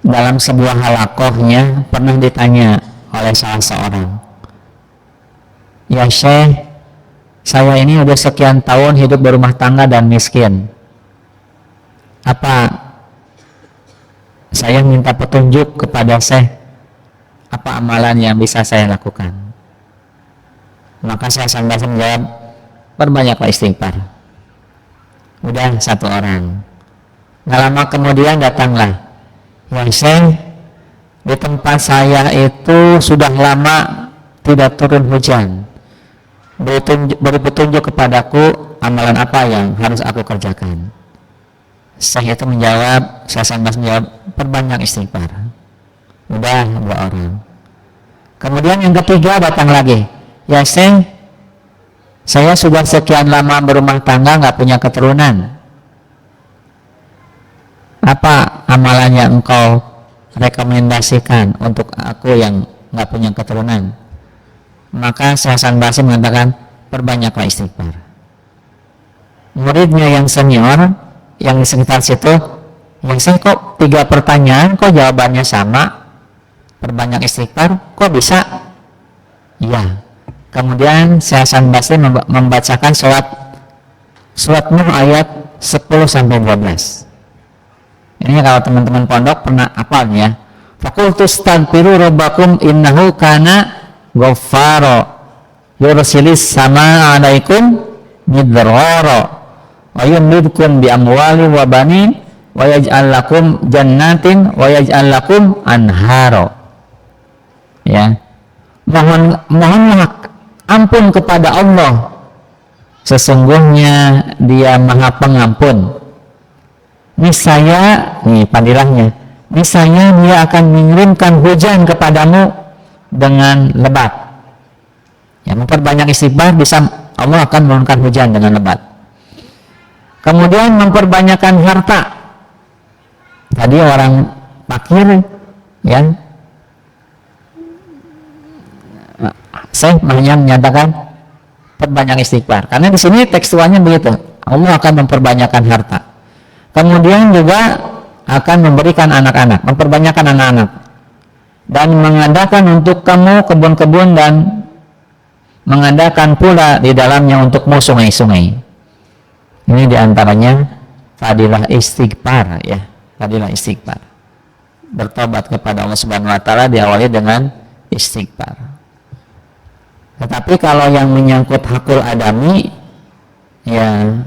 dalam sebuah halakohnya pernah ditanya oleh salah seorang, "Ya Syekh, saya ini udah sekian tahun hidup berumah tangga dan miskin. Apa saya minta petunjuk kepada Syekh, apa amalan yang bisa saya lakukan?" Maka saya sambil menjawab, "Perbanyaklah istighfar." Udah satu orang. Nggak lama kemudian datanglah, "Ya Syekh, di tempat saya itu sudah lama tidak turun hujan. Beri petunjuk kepadaku amalan apa yang harus aku kerjakan." Syekh itu menjawab, saya sambil menjawab, "Perbanyak istighfar." Udah dua orang. Kemudian yang ketiga datang lagi, "Ya Syekh, saya sudah sekian lama berumah tangga nggak punya keturunan. Apa amalan yang engkau rekomendasikan untuk aku yang nggak punya keturunan?" Maka Hasan Basri mengatakan, "Perbanyaklah istighfar." Muridnya yang senior yang di sekitar situ, "Ya Syekh, kok 3 pertanyaan kok jawabannya sama? Perbanyak istighfar, kok bisa?" Iya. Kemudian Hasan Basri membacakan surat Nuh ayat 10-12. Ini kalau teman-teman pondok pernah hafal ya. Faqultu astaghfiru rabbakum innahu kana ghaffara yursilis samaa 'alaikum midrara wa yumdidkum bi amwali wa banin wa yaj'al lakum jannatin wa yaj'al lakum anhara. Ya. Mohonlah ampun kepada Allah. Sesungguhnya Dia Maha Pengampun. Niscaya, nih padilahnya, niscaya Dia akan mengirimkan hujan kepadamu dengan lebat. Ya, memperbanyak istighfar bisa Allah akan menurunkan hujan dengan lebat. Kemudian memperbanyakkan harta. Tadi orang fakir, ya, saya hanya menyatakan perbanyak istighfar. Karena di sini tekstualnya begitu, Allah akan memperbanyakkan harta. Kemudian juga akan memberikan anak-anak, memperbanyakkan anak-anak, dan mengadakan untuk kamu kebun-kebun dan mengadakan pula di dalamnya untukmu sungai-sungai. Ini diantaranya fadilah istighfar, ya, fadilah istighfar. Bertobat kepada Allah Subhanahu Wa Taala diawali dengan istighfar. Tetapi kalau yang menyangkut hakul adami, ya,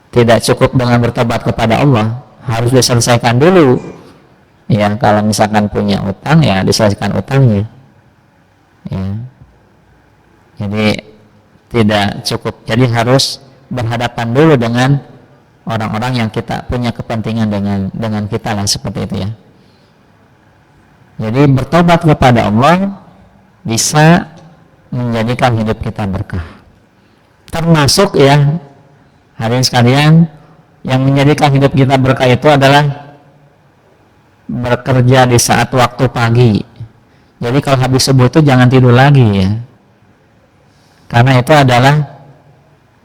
tidak cukup dengan bertobat kepada Allah, harus diselesaikan dulu. Ya, kalau misalkan punya utang, ya diselesaikan utangnya. Ya. Jadi tidak cukup. Jadi harus berhadapan dulu dengan orang-orang yang kita punya kepentingan dengan kita lah, seperti itu ya. Jadi bertobat kepada Allah bisa menjadikan hidup kita berkah. Termasuk ya, hadirin sekalian, yang menjadikan hidup kita berkah itu adalah bekerja di saat waktu pagi. Jadi kalau habis subuh itu jangan tidur lagi ya, karena itu adalah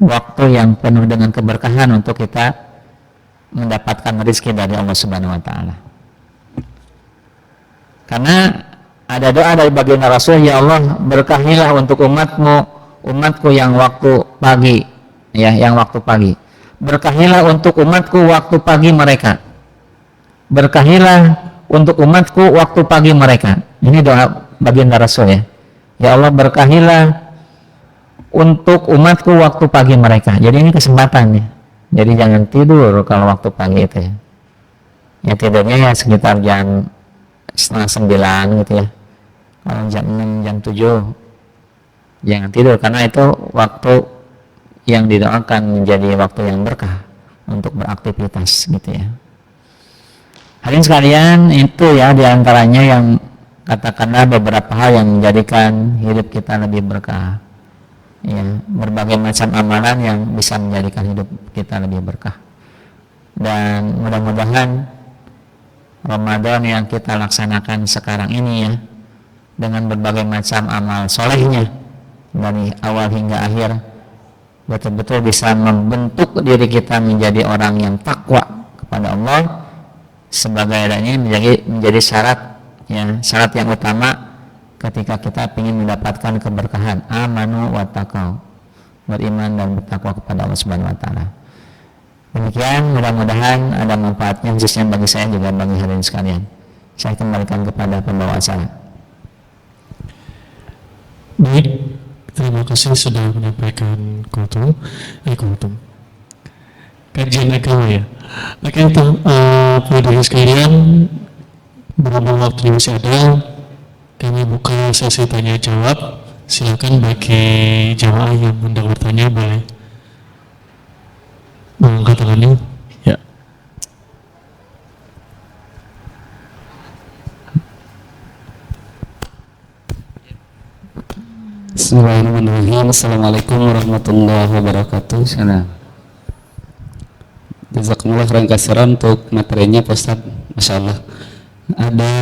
waktu yang penuh dengan keberkahan untuk kita mendapatkan rezeki dari Allah Subhanahu Wa Taala. Karena ada doa dari baginda Rasul, "Ya Allah, berkahilah untuk umatku yang waktu pagi." Ya, yang waktu pagi. Berkahilah untuk umatku waktu pagi mereka. Berkahilah untuk umatku waktu pagi mereka. Ini doa baginda Rasul ya. Ya Allah, berkahilah untuk umatku waktu pagi mereka. Jadi ini kesempatan ya. Jadi jangan tidur kalau waktu pagi itu ya. Ya tidurnya ya sekitar jam 8:30 gitu ya. Kalau jam 6, jam 7 jangan tidur, karena itu waktu yang didoakan menjadi waktu yang berkah untuk beraktivitas gitu ya. Hadirin sekalian, itu ya diantaranya yang katakanlah beberapa hal yang menjadikan hidup kita lebih berkah ya, berbagai macam amalan yang bisa menjadikan hidup kita lebih berkah. Dan mudah-mudahan Ramadan yang kita laksanakan sekarang ini ya, dengan berbagai macam amal solehnya dari awal hingga akhir, betul-betul bisa membentuk diri kita menjadi orang yang takwa kepada Allah, sebagai adanya menjadi syarat ya, syarat yang utama ketika kita ingin mendapatkan keberkahan. Amanu wa taqau, beriman dan bertakwa kepada Allah Subhanahu wa taala. Demikian, mudah-mudahan ada manfaatnya khususnya bagi saya juga bagi hadirin sekalian. Saya kembalikan kepada pembawa acara. Baik, terima kasih sudah menyampaikan kultum kajian agama ya. Oke, itu para sekalian, berhubung waktu masih ada, kami buka sesi tanya jawab. Silakan bagi jamaah yang hendak bertanya boleh mengangkat tangannya. Ya. Bismillahirrahmanirrahim. Assalamualaikum warahmatullahi wabarakatuh. Salam. Jazakumullah khairan katsiran untuk materinya Pak Ustaz. Masya Allah. Ada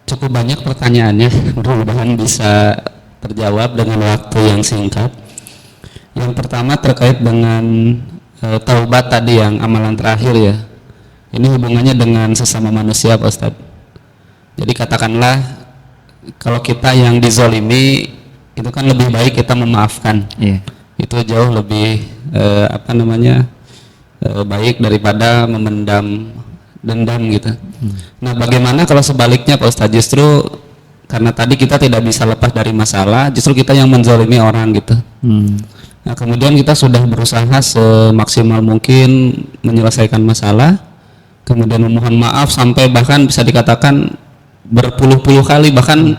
cukup banyak pertanyaannya, mudah-mudahan bisa terjawab dengan waktu yang singkat. Yang pertama terkait dengan taubat tadi, yang amalan terakhir ya. Ini hubungannya dengan sesama manusia Pak Ustaz. Jadi katakanlah kalau kita yang dizolimi, itu kan lebih baik kita memaafkan. Itu jauh lebih baik daripada memendam dendam gitu. Nah, bagaimana kalau sebaliknya Pak Ustaz, justru karena tadi kita tidak bisa lepas dari masalah, justru kita yang menzalimi orang gitu. Nah, kemudian kita sudah berusaha semaksimal mungkin menyelesaikan masalah, kemudian memohon maaf sampai bahkan bisa dikatakan berpuluh-puluh kali, bahkan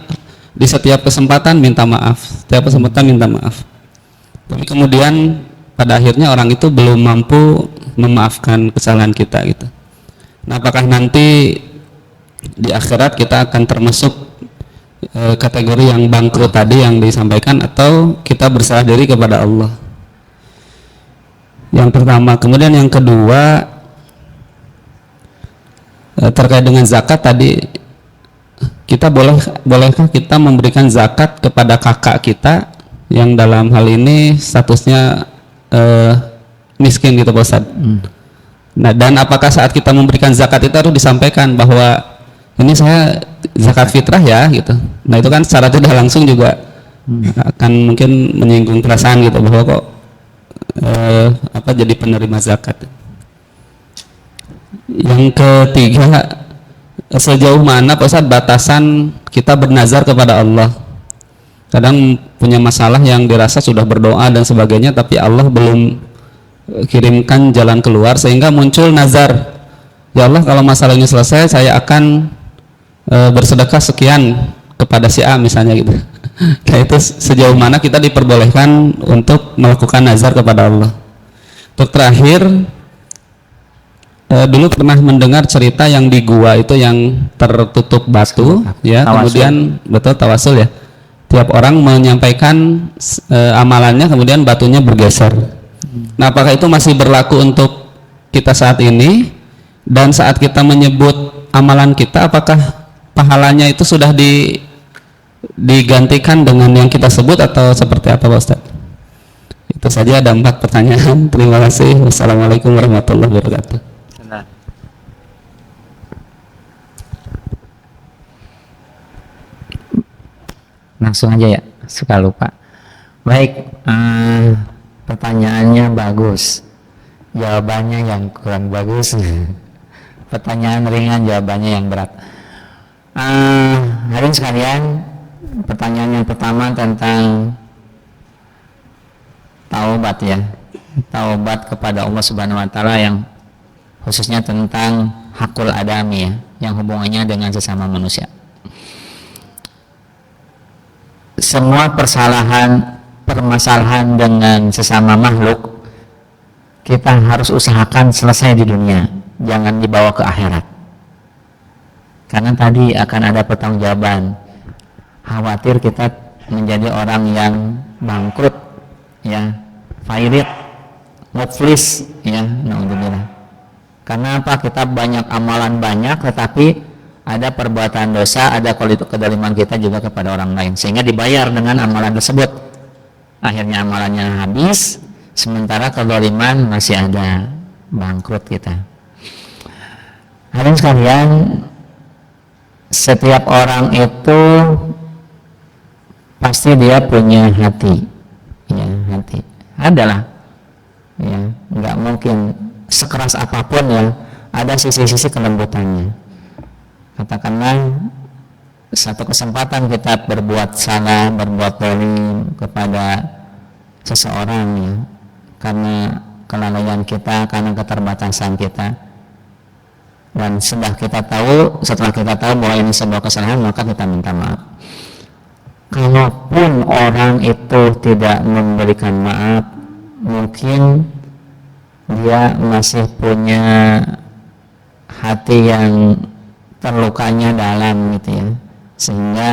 di setiap kesempatan minta maaf, setiap kesempatan minta maaf. Tapi kemudian pada akhirnya orang itu belum mampu memaafkan kesalahan kita gitu. Nah, apakah nanti di akhirat kita akan termasuk kategori yang bangkrut tadi yang disampaikan, atau kita berserah diri kepada Allah? Yang pertama. Kemudian yang kedua, terkait dengan zakat tadi, kita bolehkah kita memberikan zakat kepada kakak kita yang dalam hal ini statusnya miskin gitu Pak Ustaz? Nah, dan apakah saat kita memberikan zakat itu harus disampaikan bahwa ini saya zakat fitrah ya gitu? Nah, itu kan secara tidak langsung juga akan mungkin menyinggung perasaan gitu, bahwa kok jadi penerima zakat. Yang ketiga, sejauh mana Pak Ustaz batasan kita bernazar kepada Allah? Kadang punya masalah yang dirasa sudah berdoa dan sebagainya, tapi Allah belum kirimkan jalan keluar, sehingga muncul nazar, ya Allah, kalau masalah ini selesai saya akan bersedekah sekian kepada si A misalnya gitu. Nah, itu sejauh mana kita diperbolehkan untuk melakukan nazar kepada Allah? Untuk terakhir, dulu pernah mendengar cerita yang di gua itu yang tertutup batu ya, kemudian betul tawasul ya, tiap orang menyampaikan amalannya, kemudian batunya bergeser. Nah, apakah itu masih berlaku untuk kita saat ini? Dan saat kita menyebut amalan kita, apakah pahalanya itu sudah digantikan dengan yang kita sebut atau seperti apa Pak Ustaz? Itu saja, ada 4 pertanyaan. Terima kasih. Wassalamualaikum warahmatullahi wabarakatuh. Langsung aja ya, suka lupa. Baik, pertanyaannya bagus, jawabannya yang kurang bagus. Pertanyaan ringan, jawabannya yang berat. Hadirin sekalian, pertanyaan yang pertama tentang taubat ya, taubat kepada Allah Subhanahu Wa Taala yang khususnya tentang hakul adami ya, yang hubungannya dengan sesama manusia. Semua permasalahan dengan sesama makhluk kita harus usahakan selesai di dunia, jangan dibawa ke akhirat. Karena tadi akan ada pertanggungjawaban. Khawatir kita menjadi orang yang bangkrut, ya, fairit, muflis, ya, naudzubillah. Karena apa? Kita banyak amalan banyak, tetapi ada perbuatan dosa, ada kedoliman kita juga kepada orang lain, sehingga dibayar dengan amalan tersebut. Akhirnya amalannya habis, sementara kedoliman masih ada, bangkrut kita. Hadirin sekalian, setiap orang itu pasti dia punya hati, ya, hati adalah, ya, nggak mungkin sekeras apapun ya, ada sisi-sisi kelembutannya. Katakanlah satu kesempatan kita berbuat salah, berbuat zalim kepada seseorang ya, karena kelalaian kita, karena keterbatasan kita, dan setelah kita tahu bahwa ini sebuah kesalahan, maka kita minta maaf. Kalaupun orang itu tidak memberikan maaf, mungkin dia masih punya hati yang terlukanya dalam gitu ya, sehingga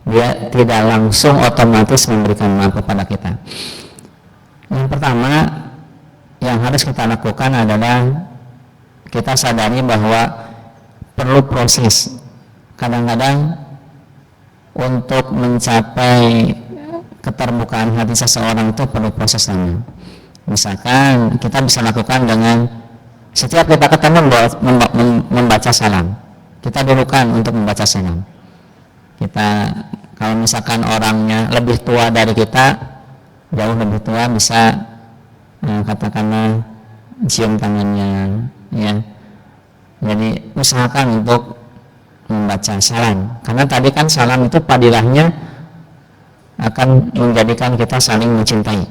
dia tidak langsung otomatis memberikan maaf kepada kita. Yang pertama yang harus kita lakukan adalah kita sadari bahwa perlu proses. Kadang-kadang untuk mencapai keterbukaan hati seseorang itu perlu proses lama. Misalkan kita bisa lakukan dengan setiap kita ketemu membaca salam. Kita dulukan untuk membaca salam. Kita kalau misalkan orangnya lebih tua dari kita, jauh lebih tua, bisa katakanlah cium tangannya, ya. Jadi usahakan untuk membaca salam, karena tadi kan salam itu padilahnya akan menjadikan kita saling mencintai,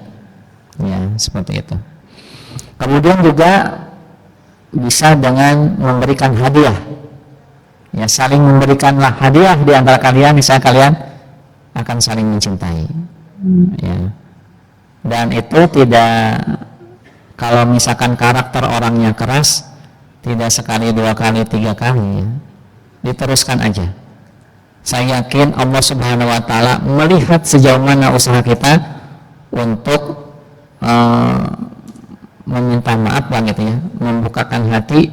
ya, seperti itu. Kemudian juga bisa dengan memberikan hadiah, ya, saling memberikanlah hadiah di antara kalian, misalnya kalian akan saling mencintai, ya. Dan itu tidak, kalau misalkan karakter orangnya keras, tidak sekali, dua kali, tiga kali, ya, diteruskan aja. Saya yakin Allah Subhanahu Wa Taala melihat sejauh mana usaha kita untuk meminta maaf, gitu ya, membukakan hati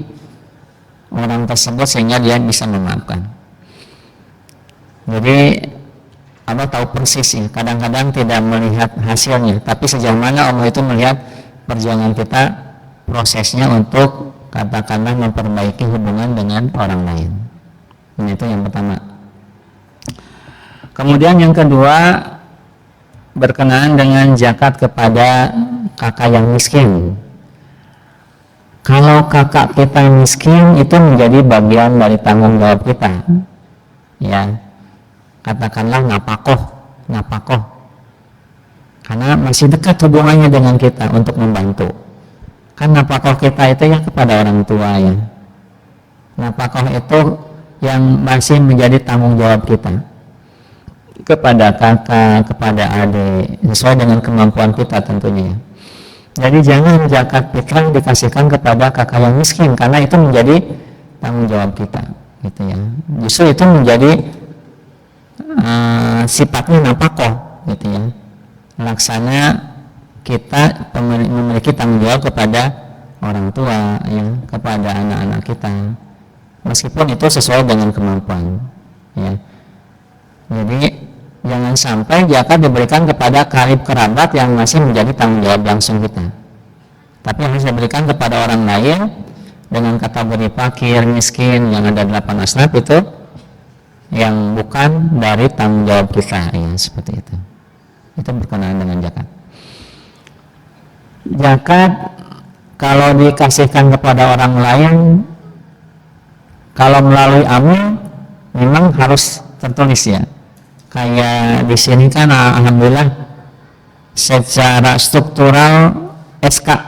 orang tersebut sehingga dia bisa memaafkan. Jadi Allah tahu persis ya, kadang-kadang tidak melihat hasilnya, tapi sejauh mana Allah itu melihat perjuangan kita, prosesnya untuk katakanlah memperbaiki hubungan dengan orang lain. Ini itu yang pertama. Kemudian yang kedua, berkenaan dengan zakat kepada kakak yang miskin. Kalau kakak kita miskin, itu menjadi bagian dari tanggung jawab kita, ya. Katakanlah napakoh, karena masih dekat hubungannya dengan kita untuk membantu. Kan napakoh kita itu ya kepada orang tua, ya. Napakoh itu yang masih menjadi tanggung jawab kita kepada kakak, kepada adik, sesuai dengan kemampuan kita tentunya. Jadi jangan zakat fitrah dikasihkan kepada kakak yang miskin, karena itu menjadi tanggung jawab kita, gitu ya. Justru itu menjadi sifatnya napakoh, gitu ya. Laksana kita memiliki tanggung jawab kepada orang tua, ya, kepada anak-anak kita, meskipun itu sesuai dengan kemampuan, ya. Jadi jangan sampai zakat diberikan kepada karib kerabat yang masih menjadi tanggung jawab langsung kita, tapi harus diberikan kepada orang lain dengan kategori fakir, miskin, yang ada 8 asnaf itu yang bukan dari tanggung jawab kita, ya, seperti itu. Itu berkenaan dengan zakat. Zakat kalau dikasihkan kepada orang lain, kalau melalui amil memang harus tertulis ya. Kayak di sini kan alhamdulillah secara struktural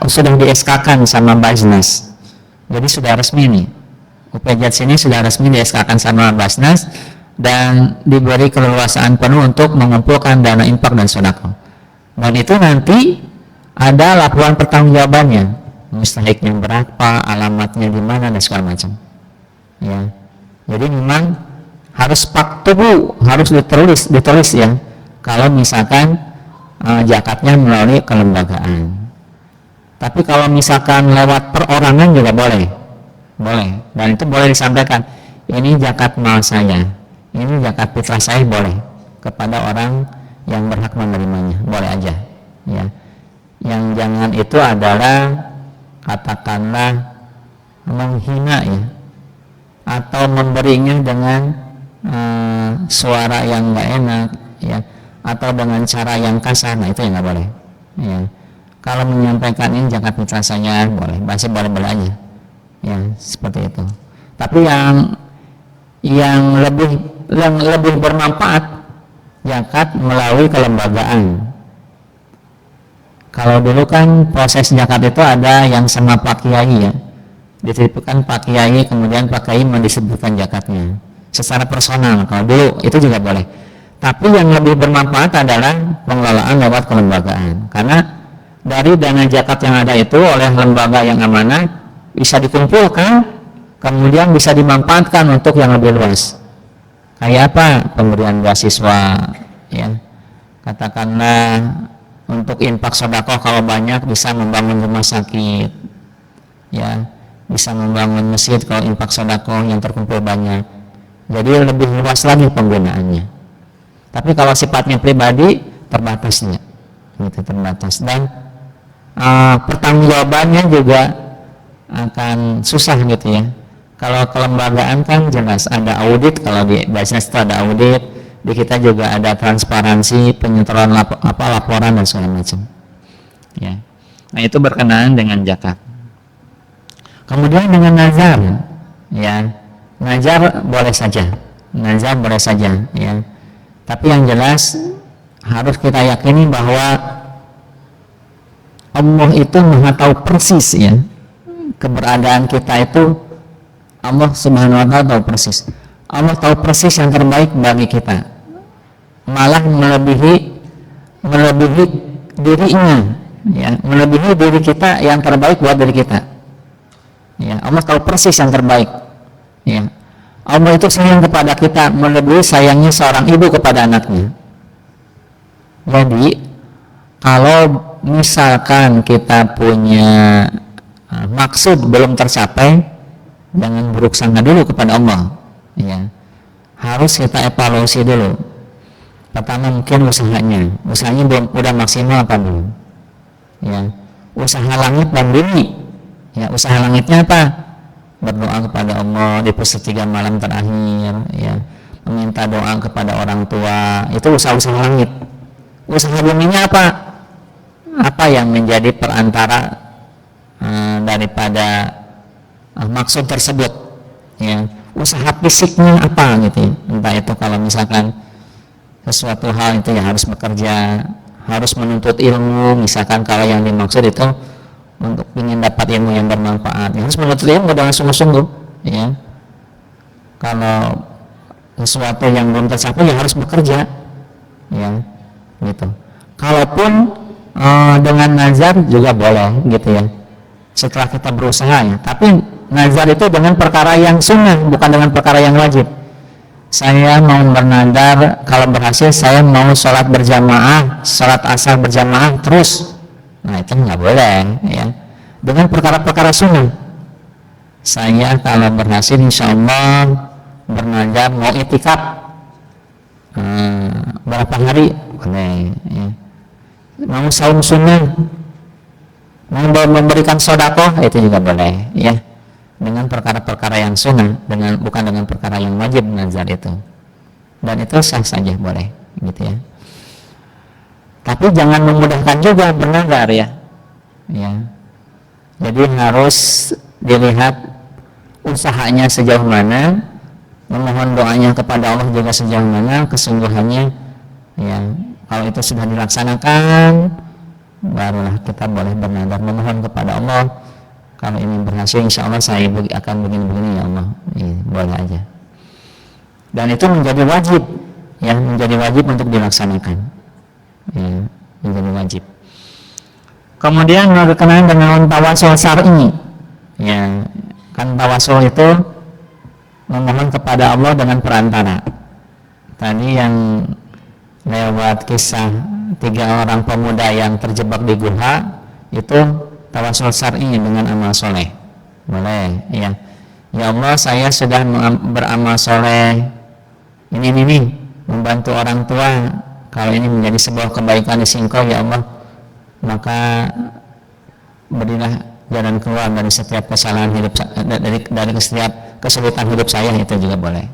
sudah di SK-kan sama Basnas. Jadi sudah resmi nih. UPJ sini sudah resmi di SK-kan sama Basnas dan diberi keleluasaan penuh untuk mengumpulkan dana infak dan sedekah. Dan itu nanti ada laporan pertanggungjawabannya, mustahiknya berapa, alamatnya di mana dan segala macam. Ya. Jadi memang harus faktubu, harus ditulis ya. Kalau misalkan zakatnya melalui kelembagaan. Tapi kalau misalkan lewat perorangan juga boleh, dan itu boleh disampaikan. Ini zakat mal saya, ini zakat fitrah saya, boleh kepada orang yang berhak menerimanya, boleh aja. Ya. Yang jangan itu adalah katakanlah menghina ya, atau memberinya dengan suara yang nggak enak ya, atau dengan cara yang kasar, nah itu yang nggak boleh. Ya. Kalau menyampaikan ini zakat fitrah saya boleh, masih boleh aja, ya seperti itu. Tapi yang lebih bermanfaat zakat melalui kelembagaan. Kalau dulu kan proses zakat itu ada yang sama Pak Kiai ya, dititipkan Pak Kiai, kemudian Pak Kiai mendisebutkan zakatnya secara personal. Kalau dulu itu juga boleh. Tapi yang lebih bermanfaat adalah pengelolaan lewat kelembagaan, karena dari dana zakat yang ada itu oleh lembaga yang amanah bisa dikumpulkan, kemudian bisa dimanfaatkan untuk yang lebih luas. Kayak apa? Pemberian beasiswa ya, katakanlah untuk infak sedekah kalau banyak bisa membangun rumah sakit ya, bisa membangun masjid kalau infak sedekah yang terkumpul banyak. Jadi lebih luas lagi penggunaannya. Tapi kalau sifatnya pribadi terbatasnya gitu, terbatas, dan pertanggungjawabannya juga akan susah gitu ya. Kalau kelembagaan kan jelas ada audit, kalau di Basnas itu ada audit, di kita juga ada transparansi, penyetoran laporan dan segala macam. Ya. Nah itu berkenaan dengan zakat. Kemudian dengan nazar, ya nazar boleh saja, ya. Tapi yang jelas harus kita yakini bahwa Allah itu maha tahu persis ya keberadaan kita itu. Allah Subhanahu wa ta'ala tahu persis. Allah tahu persis yang terbaik bagi kita, malah melebihi dirinya ya, melebihi diri kita yang terbaik buat diri kita ya. Allah tahu persis yang terbaik ya. Allah itu sayang kepada kita melebihi sayangnya seorang ibu kepada anaknya. Jadi kalau misalkan kita punya maksud belum tercapai, jangan buruk sangka dulu kepada Allah ya. Harus kita evaluasi dulu. Pertama mungkin usahanya belum udah maksimal apa belum ya. Usaha langit dan bumi ya. Usaha langitnya apa? Berdoa kepada Allah di sepertiga malam terakhir ya, meminta doa kepada orang tua, itu usaha-usaha langit. Usaha buminya apa? Apa yang menjadi perantara daripada maksud tersebut ya. Usaha fisiknya apa gitu ya. Entah itu kalau misalkan sesuatu hal itu ya harus bekerja, harus menuntut ilmu, misalkan kalau yang dimaksud itu untuk ingin dapat ilmu yang bermanfaat ya, harus menuntut ilmu dengan sungguh-sungguh ya. Kalau sesuatu yang belum tercapai ya harus bekerja ya gitu. Kalaupun dengan nazar juga boleh gitu ya, setelah kita berusaha ya. Tapi nazar itu dengan perkara yang sunnah, bukan dengan perkara yang wajib. Saya mau bernadar kalau berhasil saya mau sholat berjamaah, sholat asar berjamaah terus. Nah itu nggak boleh ya. Dengan perkara-perkara sunnah. Saya kalau berhasil insya Allah bernadar mau itikaf berapa hari boleh ya. Mau saum sunnah, mau memberikan sedekah itu juga boleh ya. Dengan perkara-perkara yang sunnah, bukan dengan perkara yang wajib nazar itu, dan itu sah saja boleh gitu ya. Tapi jangan memudahkan juga bernazar ya. Jadi harus dilihat usahanya sejauh mana memohon doanya kepada Allah juga sejauh mana kesungguhannya, ya kalau itu sudah dilaksanakan barulah kita boleh bernadar memohon kepada Allah, kalau ini berhasil insya Allah saya akan begini-begini ya Allah, ya, boleh aja. Dan itu menjadi wajib, ya menjadi wajib untuk dilaksanakan, ya, menjadi wajib. Kemudian berkenaan dengan tawasul syar'i, ya kan tawasul itu memohon kepada Allah dengan perantara. Tadi yang lewat kisah 3 orang pemuda yang terjebak di gua itu tawasul syar'i dengan amal soleh, boleh, ya. Ya Allah, saya sudah beramal soleh ini membantu orang tua, kalau ini menjadi sebuah kebaikan di sisi Engkau ya Allah, maka berilah jalan keluar dari setiap kesalahan hidup, dari setiap kesulitan hidup saya, itu juga boleh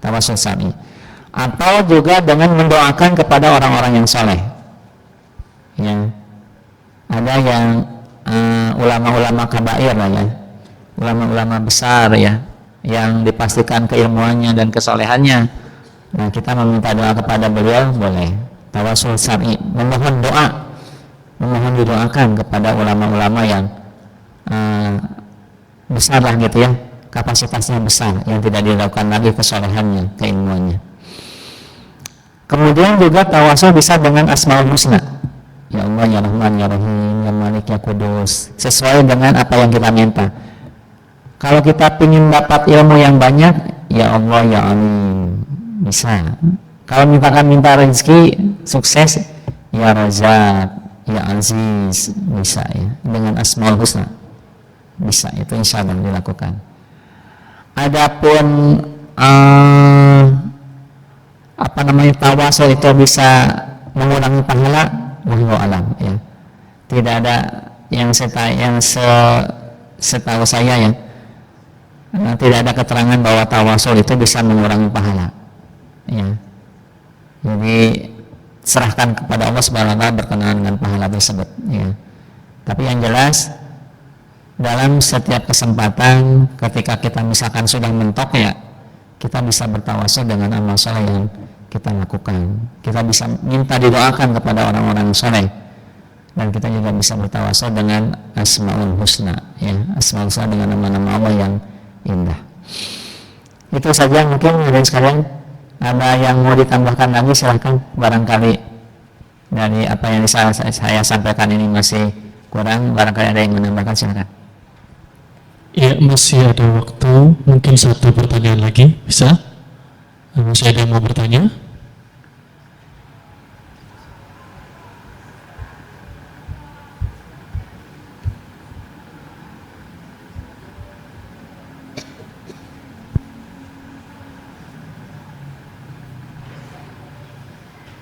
tawasul syar'i. Atau juga dengan mendoakan kepada orang-orang yang soleh, yang ada yang ulama-ulama kabair lah ya, ulama-ulama besar ya, yang dipastikan keilmuannya dan kesolehannya. Nah, kita meminta doa kepada beliau boleh tawasul syar'i, memohon doa, memohon didoakan kepada ulama-ulama yang besar lah gitu ya, kapasitasnya besar, yang tidak diragukan lagi kesolehannya, keilmuannya. Kemudian juga tawasul bisa dengan asmaul husna, ya Allah, ya Rahman, ya Rahim, ya Malik, ya Kudus, sesuai dengan apa yang kita minta. Kalau kita ingin dapat ilmu yang banyak, ya Allah, ya Amin, bisa. Kalau misalkan minta rezeki sukses, ya Razak, ya Aziz, bisa ya, dengan asmaul husna bisa, itu insya Allah dilakukan. Adapun tawasul itu bisa mengurangi pahala, wallahu alam ya. Tidak ada setahu saya ya, tidak ada keterangan bahwa tawasul itu bisa mengurangi pahala, ya. Jadi serahkan kepada Allah Subhanahu wa taala berkenaan dengan pahala tersebut, ya. Tapi yang jelas dalam setiap kesempatan ketika kita misalkan sudah mentok ya, kita bisa bertawasul dengan amal soleh yang kita lakukan. Kita bisa minta didoakan kepada orang-orang soleh, dan kita juga bisa bertawasul dengan asmaul husna, ya, asmaul husna dengan nama-nama Allah yang indah. Itu saja mungkin hadirin sekalian. Ada yang mau ditambahkan lagi silahkan, barangkali dari apa yang saya sampaikan ini masih kurang, barangkali ada yang menambahkan, silahkan. Ya, masih ada waktu, mungkin 1 pertanyaan lagi, bisa? Masih ada yang mau bertanya?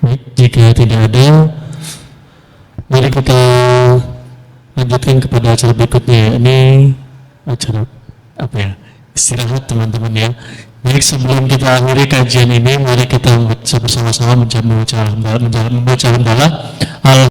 Baik, jika tidak ada, mari kita lanjutkan kepada acara berikutnya. Ini acara apa ya, istirahat teman-teman ya. Baik, sebelum kita akhiri kajian ini, mari kita bersama-sama membaca hamdalah.